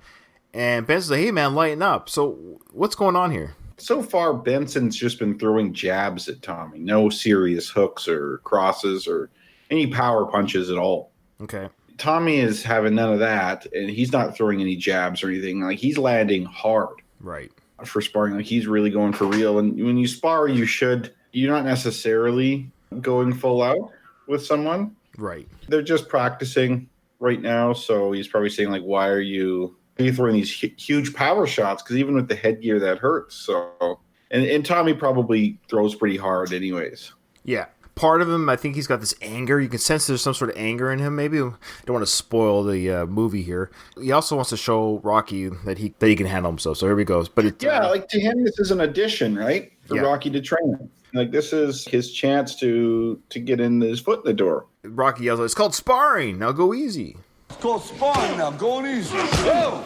And Benson's like, hey, man, lighten up. So what's going on here? So far, Benson's just been throwing jabs at Tommy. No serious hooks or crosses or any power punches at all. Okay. Tommy is having none of that, and he's not throwing any jabs or anything. Like, he's landing hard. Right. For sparring. Like, he's really going for real. And when you spar, you're not necessarily going full out with someone. Right. They're just practicing right now. So he's probably saying, like, why are you throwing these huge power shots? Because even with the headgear, that hurts. So, and Tommy probably throws pretty hard anyways. Yeah. Part of him, I think he's got this anger. You can sense there's some sort of anger in him. Maybe I don't want to spoil the movie here. He also wants to show Rocky that he can handle himself. So here he goes. But like, to him, this is an addition, right? For Rocky to train him. Like, this is his chance to get his foot in the door. Rocky yells, it's called sparring. Now go easy. It's called sparring now. Going easy. Whoa!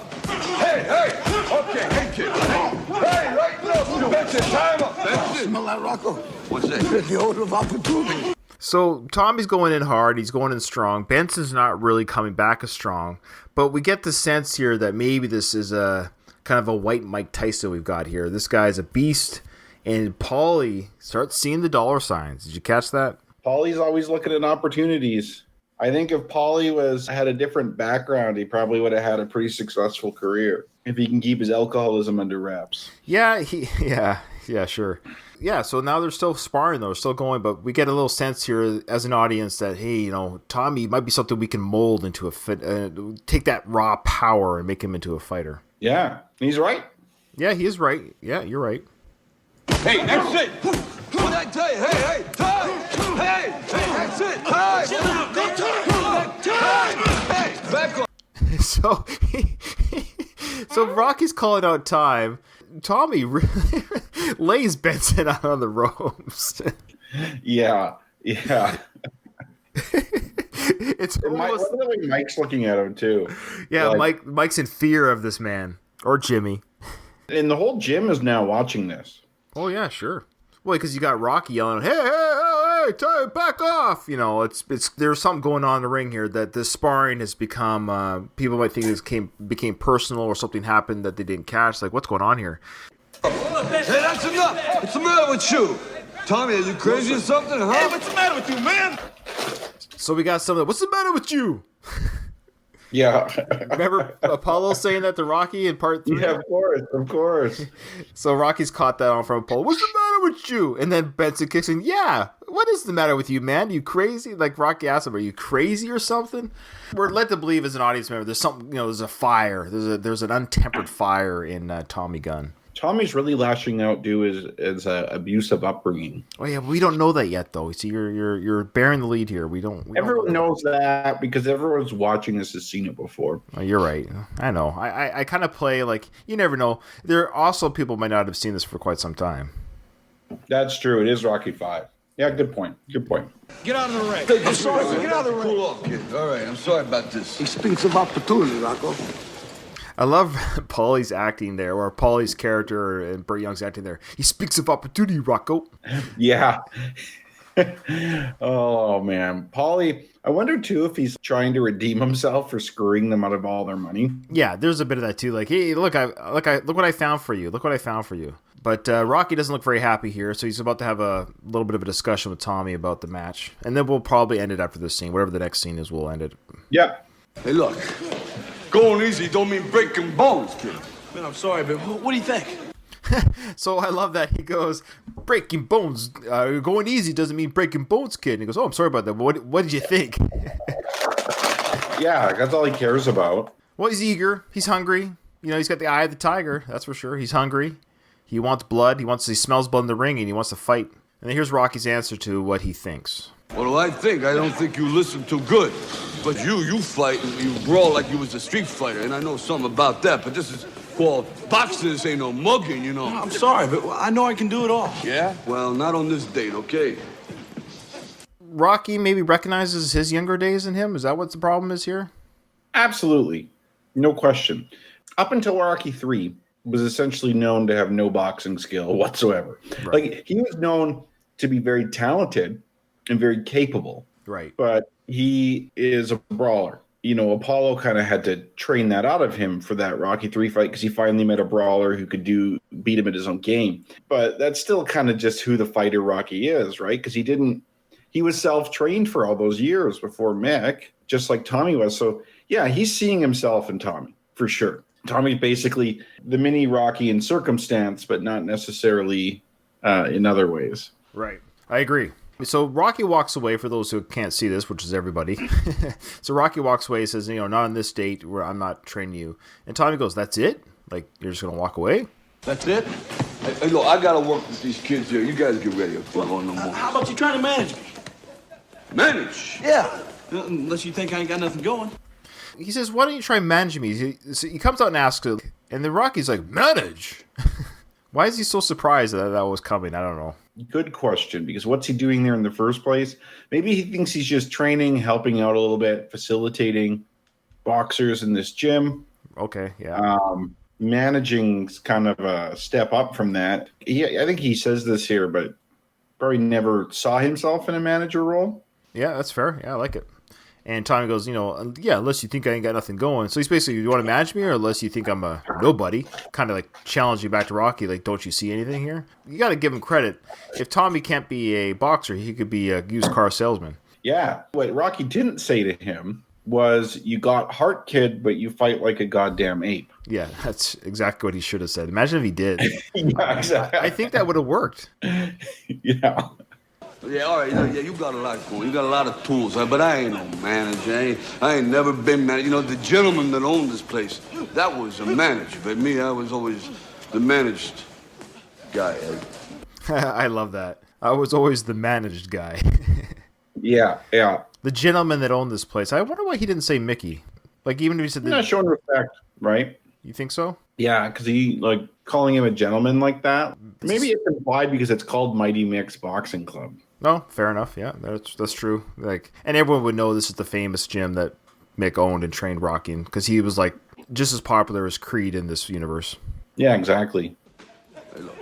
Hey! Okay, hey, kid. Hey, right now, Benson, time up. Benson. Smell that, Rocco? What's that? The odor of opportunity. So Tommy's going in hard. He's going in strong. Benson's not really coming back as strong. But we get the sense here that maybe this is a kind of a white Mike Tyson we've got here. This guy's a beast. And Paulie starts seeing the dollar signs. Did you catch that? Paulie's always looking at opportunities. I think if Paulie had a different background, he probably would have had a pretty successful career if he can keep his alcoholism under wraps. Yeah, sure. Yeah, so now they're still sparring, though. They're still going, but we get a little sense here as an audience that, hey, Tommy might be something we can mold into take that raw power and make him into a fighter. Yeah, he's right. Yeah, he is right. Yeah, you're right. Hey, that's it. What I tell you? Hey, time. Hey, that's it. Time. Go time. Hey, back on. So Rocky's calling out time. Tommy really lays Benson out on the ropes. Yeah. It's almost the way Mike's looking at him too. Yeah, like, Mike's in fear of this man, or Jimmy. And the whole gym is now watching this. Oh yeah, sure. Well, because you got Rocky yelling, "Hey, time, back off!" It's there's something going on in the ring here that this sparring has become. People might think this became personal or something happened that they didn't catch. Like, what's going on here? Hey, that's enough. What's the matter with you? Tommy, are you crazy or something, huh? Hey, what's the matter with you, man? So we got something. What's the matter with you? Yeah. Remember Apollo saying that to Rocky in part 3? Yeah, of course. So Rocky's caught that on from Apollo. What's the matter with you? And then Benson kicks in. Yeah, what is the matter with you, man? You crazy? Like Rocky asked him, are you crazy or something? We're led to believe as an audience member, there's something, there's a fire. There's an untempered fire in Tommy Gunn. Tommy's really lashing out due his abusive upbringing. Oh yeah, we don't know that yet, though. See, you're bearing the lead here. We don't. Everyone knows that because everyone's watching this has seen it before. Oh, you're right. I know. I kind of play like you never know. There are also people might not have seen this for quite some time. That's true. It is Rocky 5. Yeah, good point. Get out of the ring. I'm sorry. Get out of the ring. Cool off, kid. All right, I'm sorry about this. He speaks of opportunity, Rocco. I love Paulie's acting there, or Paulie's character and Burt Young's acting there. He speaks of opportunity, Rocco. Yeah. Oh, man. Paulie, I wonder, too, if he's trying to redeem himself for screwing them out of all their money. Yeah, there's a bit of that, too. Like, hey, look what I found for you. Look what I found for you. But Rocky doesn't look very happy here, so he's about to have a little bit of a discussion with Tommy about the match. And then we'll probably end it after this scene. Whatever the next scene is, we'll end it. Yeah. Hey, look. Going easy don't mean breaking bones, kid. Man, I'm sorry, but what do you think? So I love that he goes, breaking bones, going easy doesn't mean breaking bones, kid. And he goes, oh, I'm sorry about that. What did you think? Yeah, that's all he cares about. Well, he's eager. He's hungry. He's got the eye of the tiger. That's for sure. He's hungry. He wants blood. He smells blood in the ring, and he wants to fight. And then here's Rocky's answer to what he thinks. What do I think? I don't think you listen too good. But you fight and you brawl like you was a street fighter, and I know something about that, but this is called boxing. This ain't no mugging, I'm sorry, but I know I can do it all. Yeah? Well, not on this date, okay? Rocky maybe recognizes his younger days in him? Is that what the problem is here? Absolutely. No question. Up until Rocky 3 was essentially known to have no boxing skill whatsoever. Right. Like, he was known to be very talented and very capable. Right. But he is a brawler. Apollo kind of had to train that out of him for that Rocky 3 fight because he finally met a brawler who could beat him at his own game. But that's still kind of just who the fighter Rocky is, right? Because he was self-trained for all those years before Mick, just like Tommy was. So, yeah, he's seeing himself in Tommy, for sure. Tommy's basically the mini Rocky in circumstance, but not necessarily in other ways. Right. I agree. So Rocky walks away, for those who can't see this, which is everybody. So Rocky walks away and says, not on this date where I'm not training you. And Tommy goes, that's it? Like, you're just going to walk away? That's it? Hey, look, I got to work with these kids here. You guys get ready. I'm going no more. How about you trying to manage me? Manage? Yeah. Unless you think I ain't got nothing going. He says, why don't you try managing me? He comes out and asks it, and then Rocky's like, manage? Why is he so surprised that was coming? I don't know. Good question, because what's he doing there in the first place? Maybe he thinks he's just training, helping out a little bit, facilitating boxers in this gym. Okay, yeah. Managing's kind of a step up from that. I think he says this here, but probably never saw himself in a manager role. Yeah, that's fair. Yeah, I like it. And Tommy goes, yeah, unless you think I ain't got nothing going. So he's basically, you want to manage me, or unless you think I'm a nobody? Kind of like challenging back to Rocky, like, don't you see anything here? You got to give him credit. If Tommy can't be a boxer, he could be a used car salesman. Yeah. What Rocky didn't say to him was, you got heart, kid, but you fight like a goddamn ape. Yeah, that's exactly what he should have said. Imagine if he did. Yeah, exactly. I think that would have worked. Yeah. Yeah, all right, you got a lot going. You got a lot of tools, but I ain't no manager. I ain't never been manager. The gentleman that owned this place, that was a manager. But me, I was always the managed guy. I love that. I was always the managed guy. Yeah. The gentleman that owned this place. I wonder why he didn't say Mickey. Like, even if he said... He's not showing respect, right? You think so? Yeah, because he, calling him a gentleman like that. Maybe it's implied because it's called Mighty Mick's Boxing Club. No, fair enough. Yeah, that's true. And everyone would know this is the famous gym that Mick owned and trained Rocky in, because he was just as popular as Creed in this universe. Yeah, exactly. Hey, look.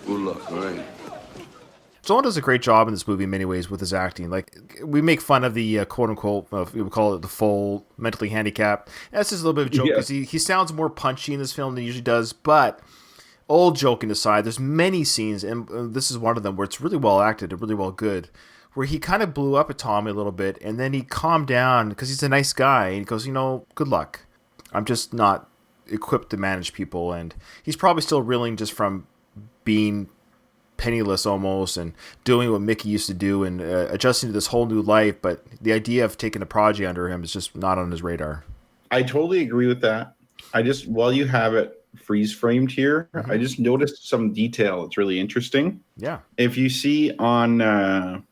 Good luck, all right? Stallone does a great job in this movie in many ways with his acting. We make fun of the quote-unquote, we would call it the full mentally handicapped. That's just a little bit of a joke, because he sounds more punchy in this film than he usually does, but... All joking aside, there's many scenes, and this is one of them, where it's really well acted and really well good, where he kind of blew up at Tommy a little bit, and then he calmed down because he's a nice guy, and he goes, good luck. I'm just not equipped to manage people, and he's probably still reeling just from being penniless almost and doing what Mickey used to do and adjusting to this whole new life, but the idea of taking a prodigy under him is just not on his radar. I totally agree with that. While you have it freeze framed here, I just noticed some detail that's really interesting. Yeah. If you see on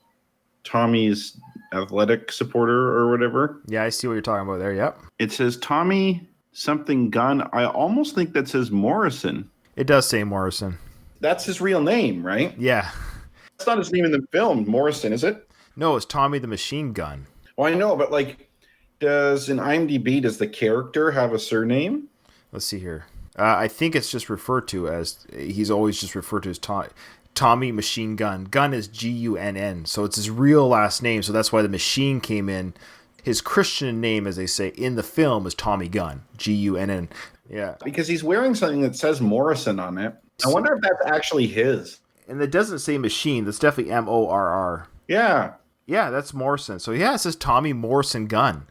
Tommy's athletic supporter or whatever. Yeah, I see what you're talking about there. Yep. It says Tommy something Gunn. I almost think that says Morrison. It does say Morrison. That's his real name, right? Yeah. That's not his name in the film, Morrison, is it? No, it's Tommy the Machine Gun. Well, I know, but does in IMDb, does the character have a surname? Let's see here. I think it's just referred to as, he's always just referred to as Tommy Machine Gun. Gunn is Gunn, so it's his real last name, so that's why the machine came in. His Christian name, as they say, in the film is Tommy Gunn, Gunn. Yeah. Because he's wearing something that says Morrison on it. I wonder if that's actually his. And it doesn't say machine. That's definitely Morrr. Yeah. Yeah, that's Morrison. So yeah, it says Tommy Morrison Gunn.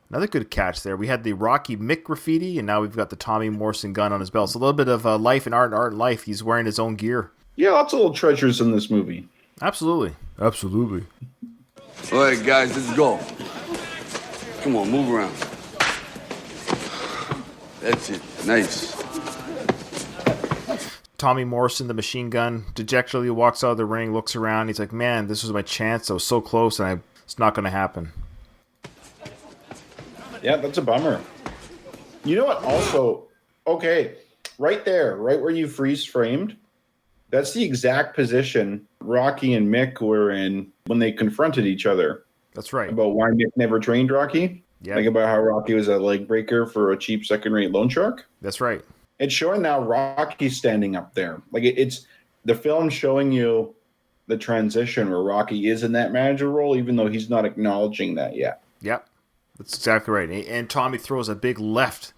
Another good catch there. We had the Rocky Mick graffiti, and now we've got the Tommy Morrison Gun on his belt. So a little bit of life and art and life. He's wearing his own gear. Yeah, lots of little treasures in this movie. Absolutely. Absolutely. All right, guys, let's go. Come on, move around. That's it. Nice. Tommy Morrison, the Machine Gun, dejectedly walks out of the ring, looks around. He's like, man, this was my chance. I was so close, and it's not going to happen. Yeah, that's a bummer. You know what? Also, okay, right there, right where you freeze framed, that's the exact position Rocky and Mick were in when they confronted each other. That's right. About why Mick never trained Rocky. Yeah. Like about how Rocky was a leg breaker for a cheap second-rate loan shark. That's right. It's showing now Rocky's standing up there. It's the film showing you the transition where Rocky is in that manager role, even though he's not acknowledging that yet. Yep. That's exactly right. And Tommy throws a big left.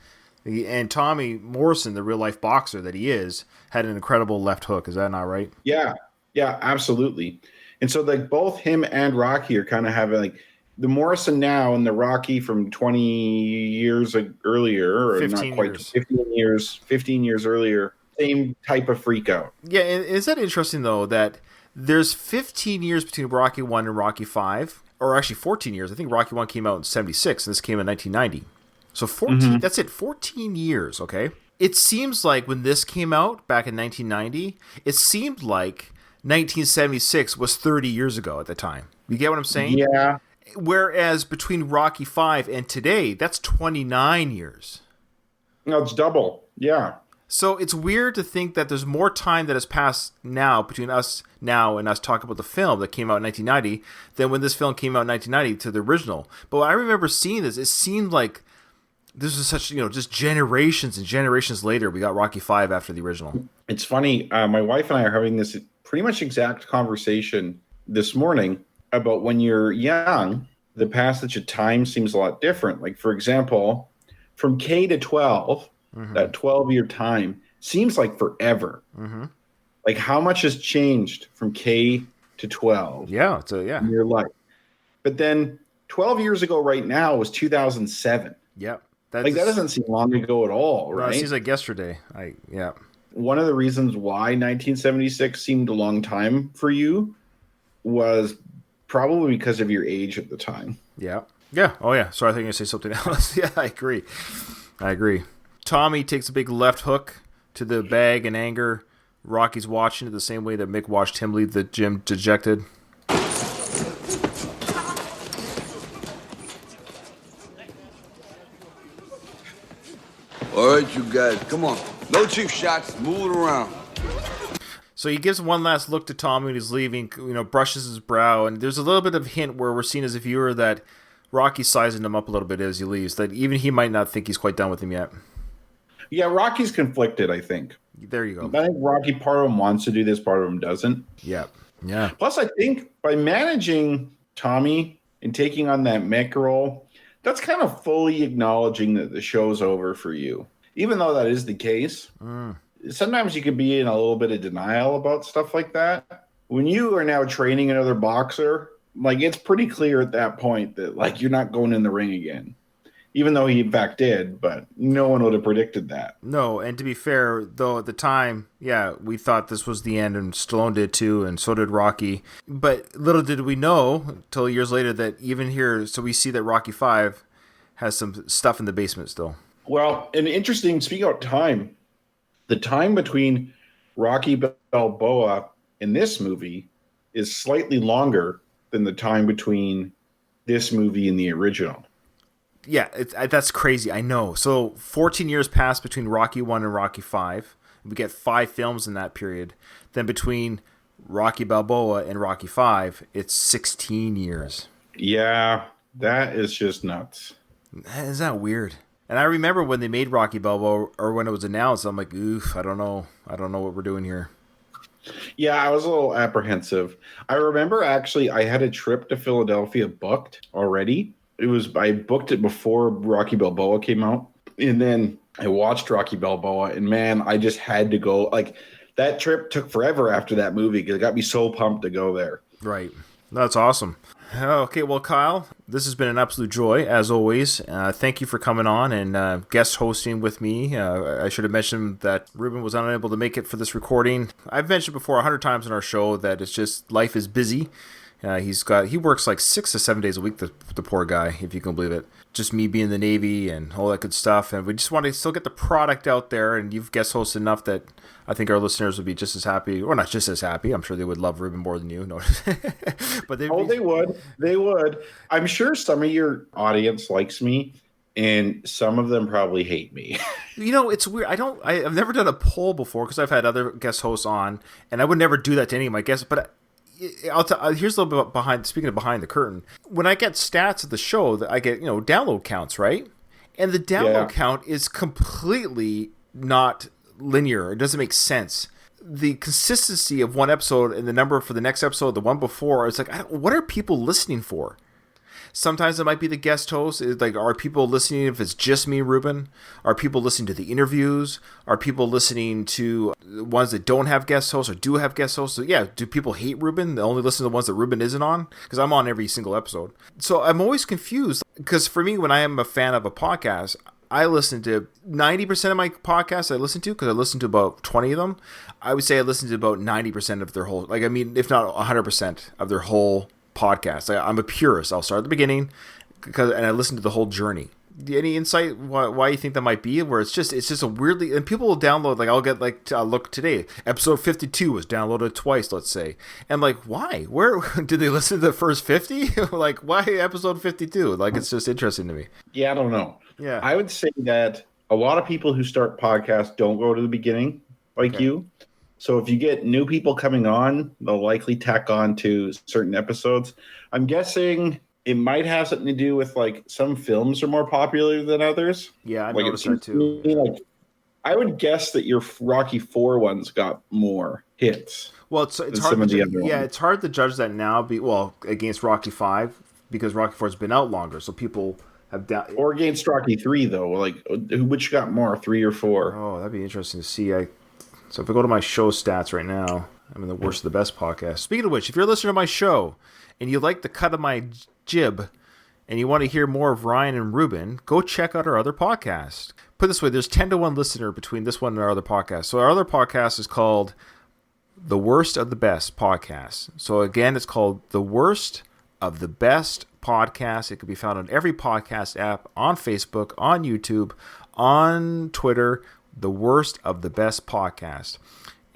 And Tommy Morrison, the real-life boxer that he is, had an incredible left hook. Is that not right? Yeah. Yeah, absolutely. And so both him and Rocky are kind of having the Morrison now and the Rocky from 20 years earlier, or 15 not quite years. 15 years earlier, same type of freak out. Yeah, and is that interesting, though, that there's 15 years between Rocky 1 and Rocky 5, or actually 14 years. I think Rocky 1 came out in 76, and this came in 1990. So 14, that's it, 14 years, okay? It seems like when this came out back in 1990, it seemed like 1976 was 30 years ago at the time. You get what I'm saying? Yeah. Whereas between Rocky 5 and today, that's 29 years. No, it's double. Yeah. So it's weird to think that there's more time that has passed now between us now and us talking about the film that came out in 1990 than when this film came out in 1990 to the original. But I remember seeing this, it seemed like this was such, just generations and generations later, we got Rocky 5 after the original. It's funny. My wife and I are having this pretty much exact conversation this morning about when you're young, the passage of time seems a lot different. Like, for example, from K to 12, that 12-year time seems like forever. Like, how much has changed from K to 12 Yeah, in your life? But then 12 years ago right now was 2007. Yep. That doesn't seem long ago at all, right? It seems like yesterday. Yeah. One of the reasons why 1976 seemed a long time for you was probably because of your age at the time. Yeah. Yeah. Oh, yeah. Sorry, I think you're going to say something else. Yeah, I agree. Tommy takes a big left hook to the bag in anger. Rocky's watching it the same way that Mick watched him leave the gym dejected. All right, you guys, come on. No cheap shots. Move it around. So he gives one last look to Tommy when he's leaving, brushes his brow, and there's a little bit of hint where we're seeing as a viewer that Rocky's sizing him up a little bit as he leaves, that even he might not think he's quite done with him yet. Yeah, Rocky's conflicted, I think. There you go. I think Rocky, part of him wants to do this, part of him doesn't. Yeah. Plus, I think by managing Tommy and taking on that Mick role, that's kind of fully acknowledging that the show's over for you. Even though that is the case, sometimes you can be in a little bit of denial about stuff like that. When you are now training another boxer like it's pretty clear at that point that like you're not going in the ring again. Even though he in fact did, but no one would have predicted that. No, and to be fair, though, at the time, yeah, we thought this was the end, and Stallone did too, and so did Rocky. But little did we know, until years later, that even here, so we see that Rocky 5 has some stuff in the basement still. Well, and interesting, speaking of time, the time between Rocky Balboa in this movie is slightly longer than the time between this movie and the original. Yeah, that's crazy. I know. So 14 years passed between Rocky 1 and Rocky 5. We get 5 films in that period. Then between Rocky Balboa and Rocky 5, it's 16 years. Yeah, that is just nuts. Is that weird? And I remember when they made Rocky Balboa, or when it was announced, I'm like, oof, I don't know what we're doing here. Yeah, I was a little apprehensive. I remember actually I had a trip to Philadelphia booked already. I booked it before Rocky Balboa came out, and then I watched Rocky Balboa, and man, I just had to go. Like, that trip took forever after that movie because it got me so pumped to go there. Right. That's awesome. Okay, well, Kyle, this has been an absolute joy, as always. Thank you for coming on and guest hosting with me. I should have mentioned that Ruben was unable to make it for this recording. I've mentioned before 100 times on our show that it's just life is busy. He works like 6 to 7 days a week, the poor guy, if you can believe it. Just me being in the Navy and all that good stuff. And we just want to still get the product out there. And you've guest hosted enough that I think our listeners would be just as happy, or not just as happy. I'm sure they would love Ruben more than you. No, but they would. They would. I'm sure some of your audience likes me, and some of them probably hate me. You know, it's weird. I've never done a poll before because I've had other guest hosts on, and I would never do that to any of my guests. But here's a little bit speaking of behind the curtain. When I get stats of the show, that I get, download counts, right? And the download count is completely not linear. It doesn't make sense. The consistency of one episode and the number for the next episode, the one before, it's like, what are people listening for? Sometimes it might be the guest host. It's like, are people listening if it's just me, Ruben? Are people listening to the interviews? Are people listening to ones that don't have guest hosts or do have guest hosts? So yeah, do people hate Ruben? They only listen to the ones that Ruben isn't on? Because I'm on every single episode. So I'm always confused. Because for me, when I am a fan of a podcast, I listen to 90% of my podcasts I listen to, because I listen to about 20 of them. I would say I listen to about 90% of their whole, if not 100% of their whole podcast. I'm a purist. I'll start at the beginning and I listen to the whole journey. Any insight why you think that might be? Where it's just a weirdly, and people will download, like I'll get look today, episode 52 was downloaded twice, let's say, and like, why? Where did they listen to the first 50? Like, why episode 52? Like, it's just interesting to me. Yeah, I don't know. Yeah, I would say that a lot of people who start podcasts don't go to the beginning like you. So if you get new people coming on, they'll likely tack on to certain episodes. I'm guessing it might have something to do with like some films are more popular than others. Yeah, I like noticed that too. Like, I would guess that your Rocky 4 ones got more hits. Well, it's hard. It's hard to judge that now. Against Rocky 5 because Rocky 4 has been out longer, so people have or against Rocky 3 though. Like, which got more, 3 or 4? Oh, that'd be interesting to see. So if I go to my show stats right now, I'm in the Worst of the Best podcast. Speaking of which, if you're listening to my show and you like the cut of my jib and you want to hear more of Ryan and Ruben, go check out our other podcast. Put it this way, there's 10 to 1 listener between this one and our other podcast. So our other podcast is called The Worst of the Best Podcast. So again, it's called The Worst of the Best Podcast. It can be found on every podcast app, on Facebook, on YouTube, on Twitter, The Worst of the Best Podcast,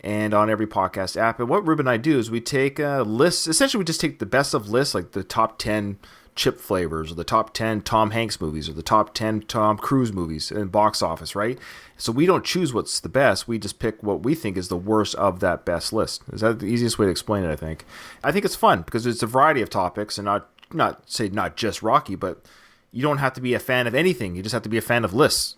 and on every podcast app. And what Ruben and I do is we take lists. Essentially, we just take the best of lists, like the top 10 chip flavors, or the top 10 Tom Hanks movies, or the top 10 Tom Cruise movies in box office, right? So we don't choose what's the best. We just pick what we think is the worst of that best list. Is that the easiest way to explain it, I think? I think it's fun because it's a variety of topics, and not just Rocky, but you don't have to be a fan of anything. You just have to be a fan of lists.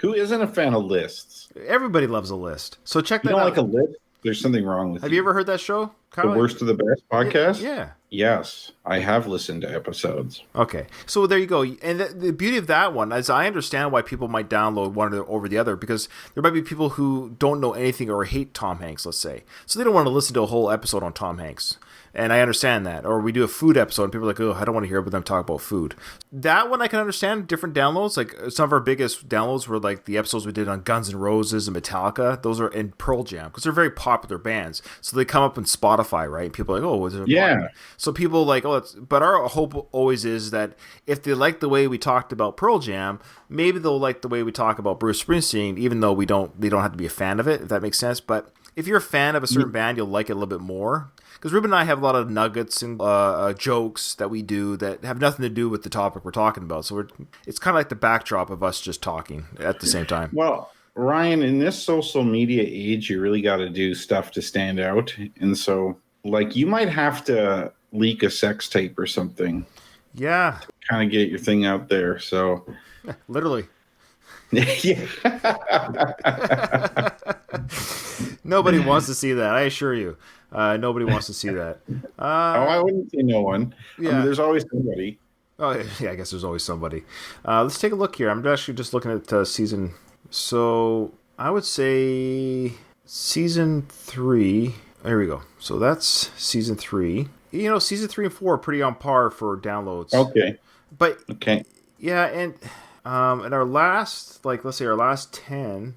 Who isn't a fan of lists? Everybody loves a list. So check that out. You don't like a list? There's something wrong with Have you ever heard that show, Kyle? The Worst of the Best podcast? Yeah. Yes, I have listened to episodes. Okay. So there you go. And the beauty of that one is I understand why people might download one over the other, because there might be people who don't know anything or hate Tom Hanks, let's say. So they don't want to listen to a whole episode on Tom Hanks. And I understand that. Or we do a food episode and people are like, oh, I don't want to hear about them talk about food. That one I can understand, different downloads. Like some of our biggest downloads were like the episodes we did on Guns N' Roses and Metallica. Those are in Pearl Jam because they're very popular bands. So they come up in Spotify, right? People are like, oh, is there a So people like, oh, but our hope always is that if they like the way we talked about Pearl Jam, maybe they'll like the way we talk about Bruce Springsteen, even though they don't have to be a fan of it, if that makes sense. But if you're a fan of a certain band, you'll like it a little bit more. Because Ruben and I have a lot of nuggets and jokes that we do that have nothing to do with the topic we're talking about. So it's kind of like the backdrop of us just talking at the same time. Well, Ryan, in this social media age, you really got to do stuff to stand out. And so, like, you might have to leak a sex tape or something. Yeah. Kind of get your thing out there. So, literally. Yeah. Nobody wants to see that, I assure you. Nobody wants to see that. I wouldn't say no one. Yeah. I mean, there's always somebody. Oh, yeah, I guess there's always somebody. Let's take a look here. I'm actually just looking at season. So I would say season 3. There we go. So that's season 3. You know, season 3 and 4 are pretty on par for downloads. Okay. But okay. Yeah, and our last, like, let's say our last 10.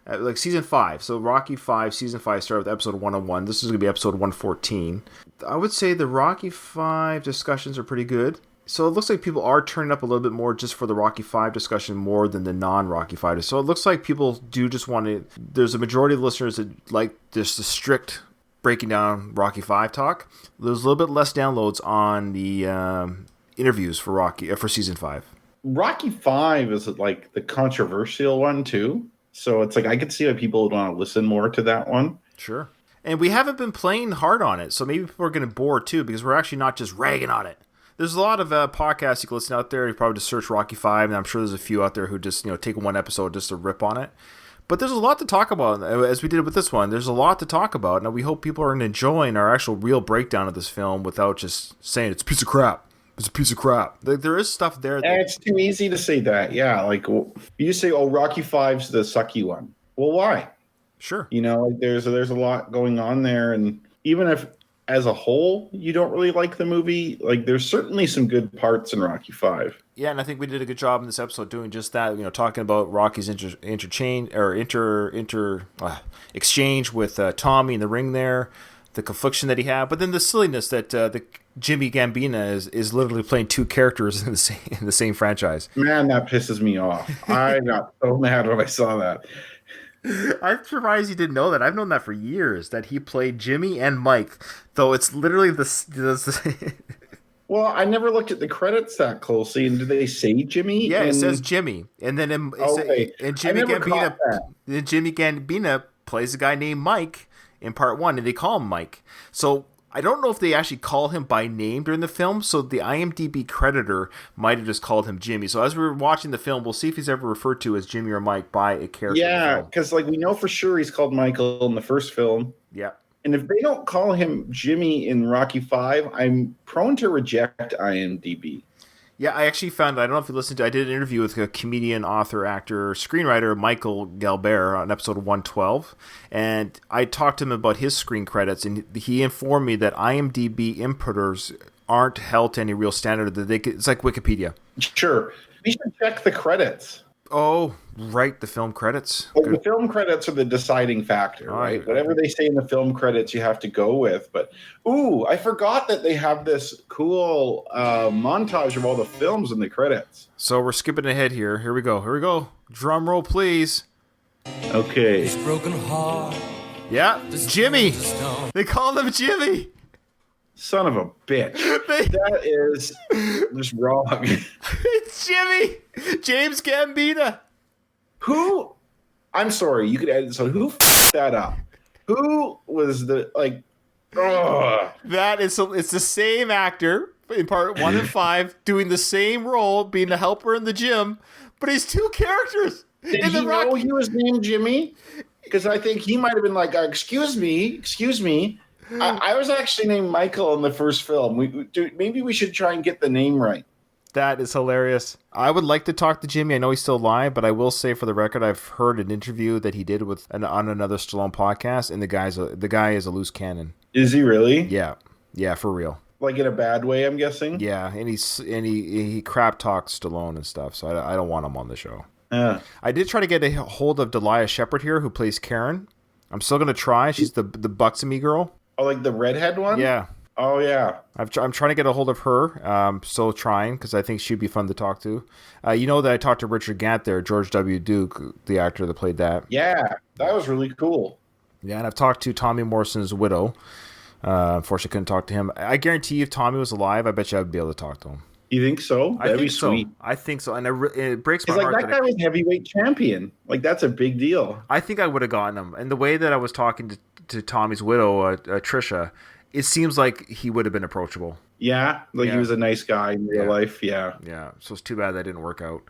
Like season 5, so Rocky 5, season 5 started with episode 101. This is going to be episode 114. I would say the Rocky 5 discussions are pretty good. So it looks like people are turning up a little bit more just for the Rocky 5 discussion more than the non-Rocky 5. So it looks like people do just want to... There's a majority of listeners that like just the strict breaking down Rocky 5 talk. There's a little bit less downloads on the interviews for Rocky for season 5. Rocky 5 is like the controversial one too. So it's like I could see why people would want to listen more to that one. Sure. And we haven't been playing hard on it, so maybe people are getting bored too, because we're actually not just ragging on it. There's a lot of podcasts you can listen out there. You probably just search Rocky 5, and I'm sure there's a few out there who just take one episode just to rip on it. But there's a lot to talk about, as we did with this one. There's a lot to talk about, and we hope people are enjoying our actual real breakdown of this film without just saying it's a piece of crap. It's a piece of crap. There is stuff there. It's too easy to say that. Yeah, like you say, oh, Rocky 5's the sucky one. Well, why? Sure. Like there's a lot going on there, and even if as a whole you don't really like the movie, like there's certainly some good parts in Rocky 5. Yeah, and I think we did a good job in this episode doing just that. Talking about Rocky's exchange with Tommy in the ring there, the confliction that he had, but then the silliness that the Jimmy Gambina is literally playing two characters in the same franchise. Man, that pisses me off. I got so mad when I saw that. I'm surprised you didn't know that. I've known that for years, that he played Jimmy and Mike, though it's literally the Well, I never looked at the credits that closely, and did they say Jimmy? Yeah, it says Jimmy, and then Jimmy Gambina plays a guy named Mike in part 1, and they call him Mike. So I don't know if they actually call him by name during the film, so the IMDb creditor might have just called him Jimmy. So as we were watching the film, we'll see if he's ever referred to as Jimmy or Mike by a character. Yeah, because we know for sure he's called Michael in the first film. Yeah. And if they don't call him Jimmy in Rocky 5, I'm prone to reject IMDb. Yeah, I actually found, I don't know if you listened to, I did an interview with a comedian, author, actor, screenwriter, Michael Galbert on episode 112. And I talked to him about his screen credits, and he informed me that IMDb inputters aren't held to any real standard. That it's like Wikipedia. Sure. We should check the credits. Oh, right, the film credits. The film credits are the deciding factor, right? Whatever they say in the film credits, you have to go with. But, I forgot that they have this cool montage of all the films in the credits. So we're skipping ahead here. Here we go. Drum roll, please. Okay. Broken heart. Yeah, Jimmy. They call him Jimmy. Son of a bitch. That is just wrong. It's Jimmy. James Gambina. Who? I'm sorry. You could edit this on. Who that up? Who was the That is. It's the same actor in part 1 and 5 doing the same role, being a helper in the gym, but he's two characters. Did he know he was named Jimmy? Because I think he might have been like, excuse me. I was actually named Michael in the first film. Maybe we should try and get the name right. That is hilarious. I would like to talk to Jimmy. I know he's still alive, but I will say for the record, I've heard an interview that he did on another Stallone podcast, and the guy is a loose cannon. Is he really? Yeah. Yeah, for real. Like in a bad way, I'm guessing. Yeah, and he crap talks Stallone and stuff, so I don't want him on the show. Yeah. I did try to get a hold of Delia Shepard here, who plays Karen. I'm still gonna try. She's the Buxomy girl. Oh, like the redhead one? Yeah. Oh, yeah. I'm trying to get a hold of her. Still trying because I think she'd be fun to talk to. You know that I talked to Richard Gant there, George W. Duke, the actor that played that. Yeah, that was really cool. Yeah, and I've talked to Tommy Morrison's widow. Unfortunately, couldn't talk to him. I guarantee you, if Tommy was alive, I bet you I'd be able to talk to him. You think so? That'd be so. sweet. I think so, and it breaks my Like heart. that guy was heavyweight champion. Like that's a big deal. I think I would have gotten him. And the way that I was talking to Tommy's widow, Trisha, it seems like he would have been approachable. Yeah, like he was a nice guy in real life. Yeah. Yeah. So it's too bad that didn't work out.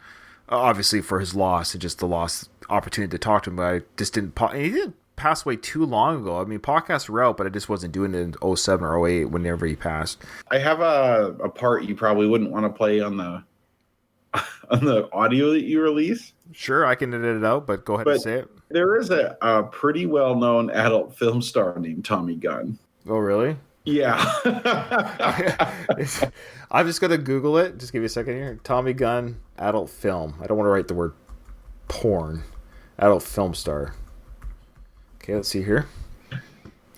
Obviously for his loss and just the lost opportunity to talk to him, but I just didn't. He didn't pass away too long ago. I mean, podcasts were out, but I just wasn't doing it in 07 or 08 whenever he passed. I have a part you probably wouldn't want to play on the audio that you release. Sure, I can edit it out, but go ahead and say it. There is a pretty well-known adult film star named Tommy Gunn. Oh, really? Yeah. I'm just going to Google it. Just give me a second here. Tommy Gunn, adult film. I don't want to write the word porn. Adult film star. Okay, let's see here.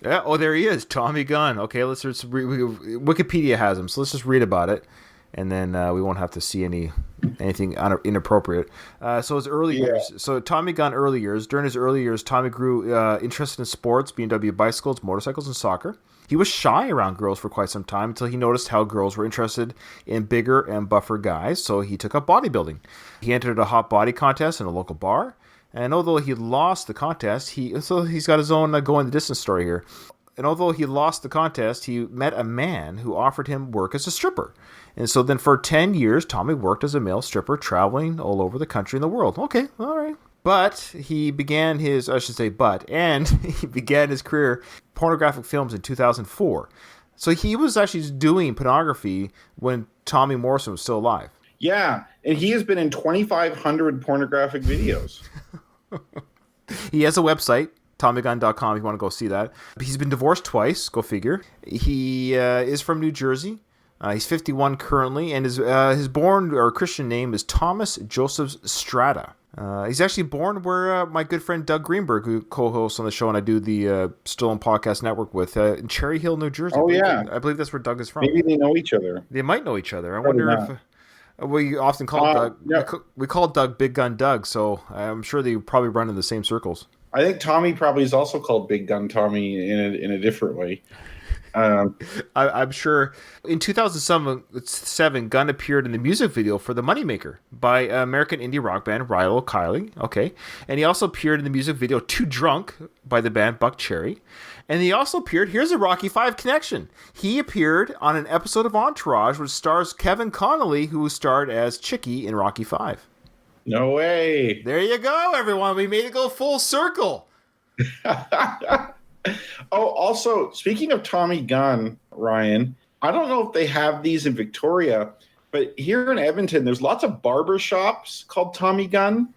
Yeah, oh, there he is. Tommy Gunn. Okay, let's just Wikipedia has him, so let's just read about it. And then we won't have to see anything inappropriate. So his early years. So Tommy Gunn early years. During his early years, Tommy grew interested in sports, BMW bicycles, motorcycles, and soccer. He was shy around girls for quite some time until he noticed how girls were interested in bigger and buffer guys. So he took up bodybuilding. He entered a hot body contest in a local bar. And although he lost the contest, he's got his own going the distance story here. And although he lost the contest, he met a man who offered him work as a stripper. And so then for 10 years, Tommy worked as a male stripper, traveling all over the country and the world. Okay, all right. But he began his career pornographic films in 2004. So he was actually doing pornography when Tommy Morrison was still alive. Yeah, and he has been in 2,500 pornographic videos. He has a website, TommyGunn.com, if you want to go see that. He's been divorced twice, go figure. He is from New Jersey. He's 51 currently, and his born or Christian name is Thomas Joseph Strata. He's actually born where my good friend Doug Greenberg, who co-hosts on the show and I do the Still On Podcast Network with, in Cherry Hill, New Jersey. Oh, yeah. I believe that's where Doug is from. Maybe they know each other. They might know each other. I wonder if... We often call Doug. Yeah. We call Doug Big Gun Doug, so I'm sure they probably run in the same circles. I think Tommy probably is also called Big Gun Tommy in a different way. I'm sure. In 2007, Gunn appeared in the music video for "The Moneymaker" by American indie rock band Rilo Kiley. Okay, and he also appeared in the music video "Too Drunk" by the band Buck Cherry. And he also appeared, here's a Rocky V connection. He appeared on an episode of Entourage, which stars Kevin Connolly, who starred as Chicky in Rocky V. No way. There you go, everyone. We made it go full circle. Oh, also, speaking of Tommy Gunn, Ryan, I don't know if they have these in Victoria, but here in Edmonton, there's lots of barber shops called Tommy Gunn.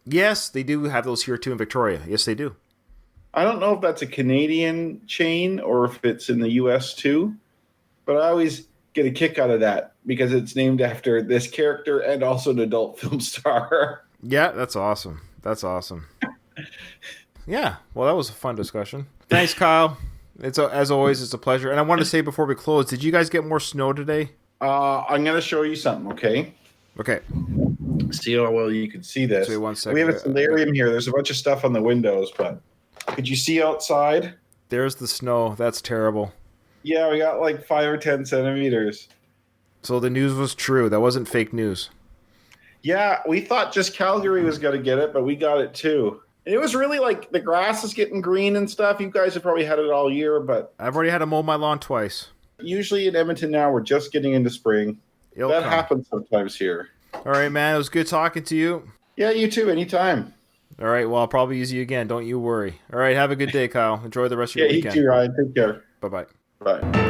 Yes, they do have those here too in Victoria. Yes, they do. I don't know if that's a Canadian chain or if it's in the U.S. too, but I always get a kick out of that because it's named after this character and also an adult film star. Yeah, that's awesome. That's awesome. Yeah, well, that was a fun discussion. Thanks, Kyle. As always, it's a pleasure. And I want to say before we close, did you guys get more snow today? I'm going to show you something, okay? Okay. See how well you can see this. Wait 1 second. We have a solarium here. There's a bunch of stuff on the windows, but could you see outside? There's the snow. That's terrible. Yeah, we got like 5 or 10 centimeters. So the news was true. That wasn't fake news. Yeah, we thought just Calgary was going to get it, but we got it too. And it was really like the grass is getting green and stuff. You guys have probably had it all year, but I've already had to mow my lawn twice. Usually in Edmonton now, we're just getting into spring. That happens sometimes here. All right, man. It was good talking to you. Yeah, you too. Anytime. All right. Well, I'll probably use you again. Don't you worry. All right. Have a good day, Kyle. Enjoy the rest of your weekend. Yeah, you too, Ryan. Take care. Bye-bye. Bye.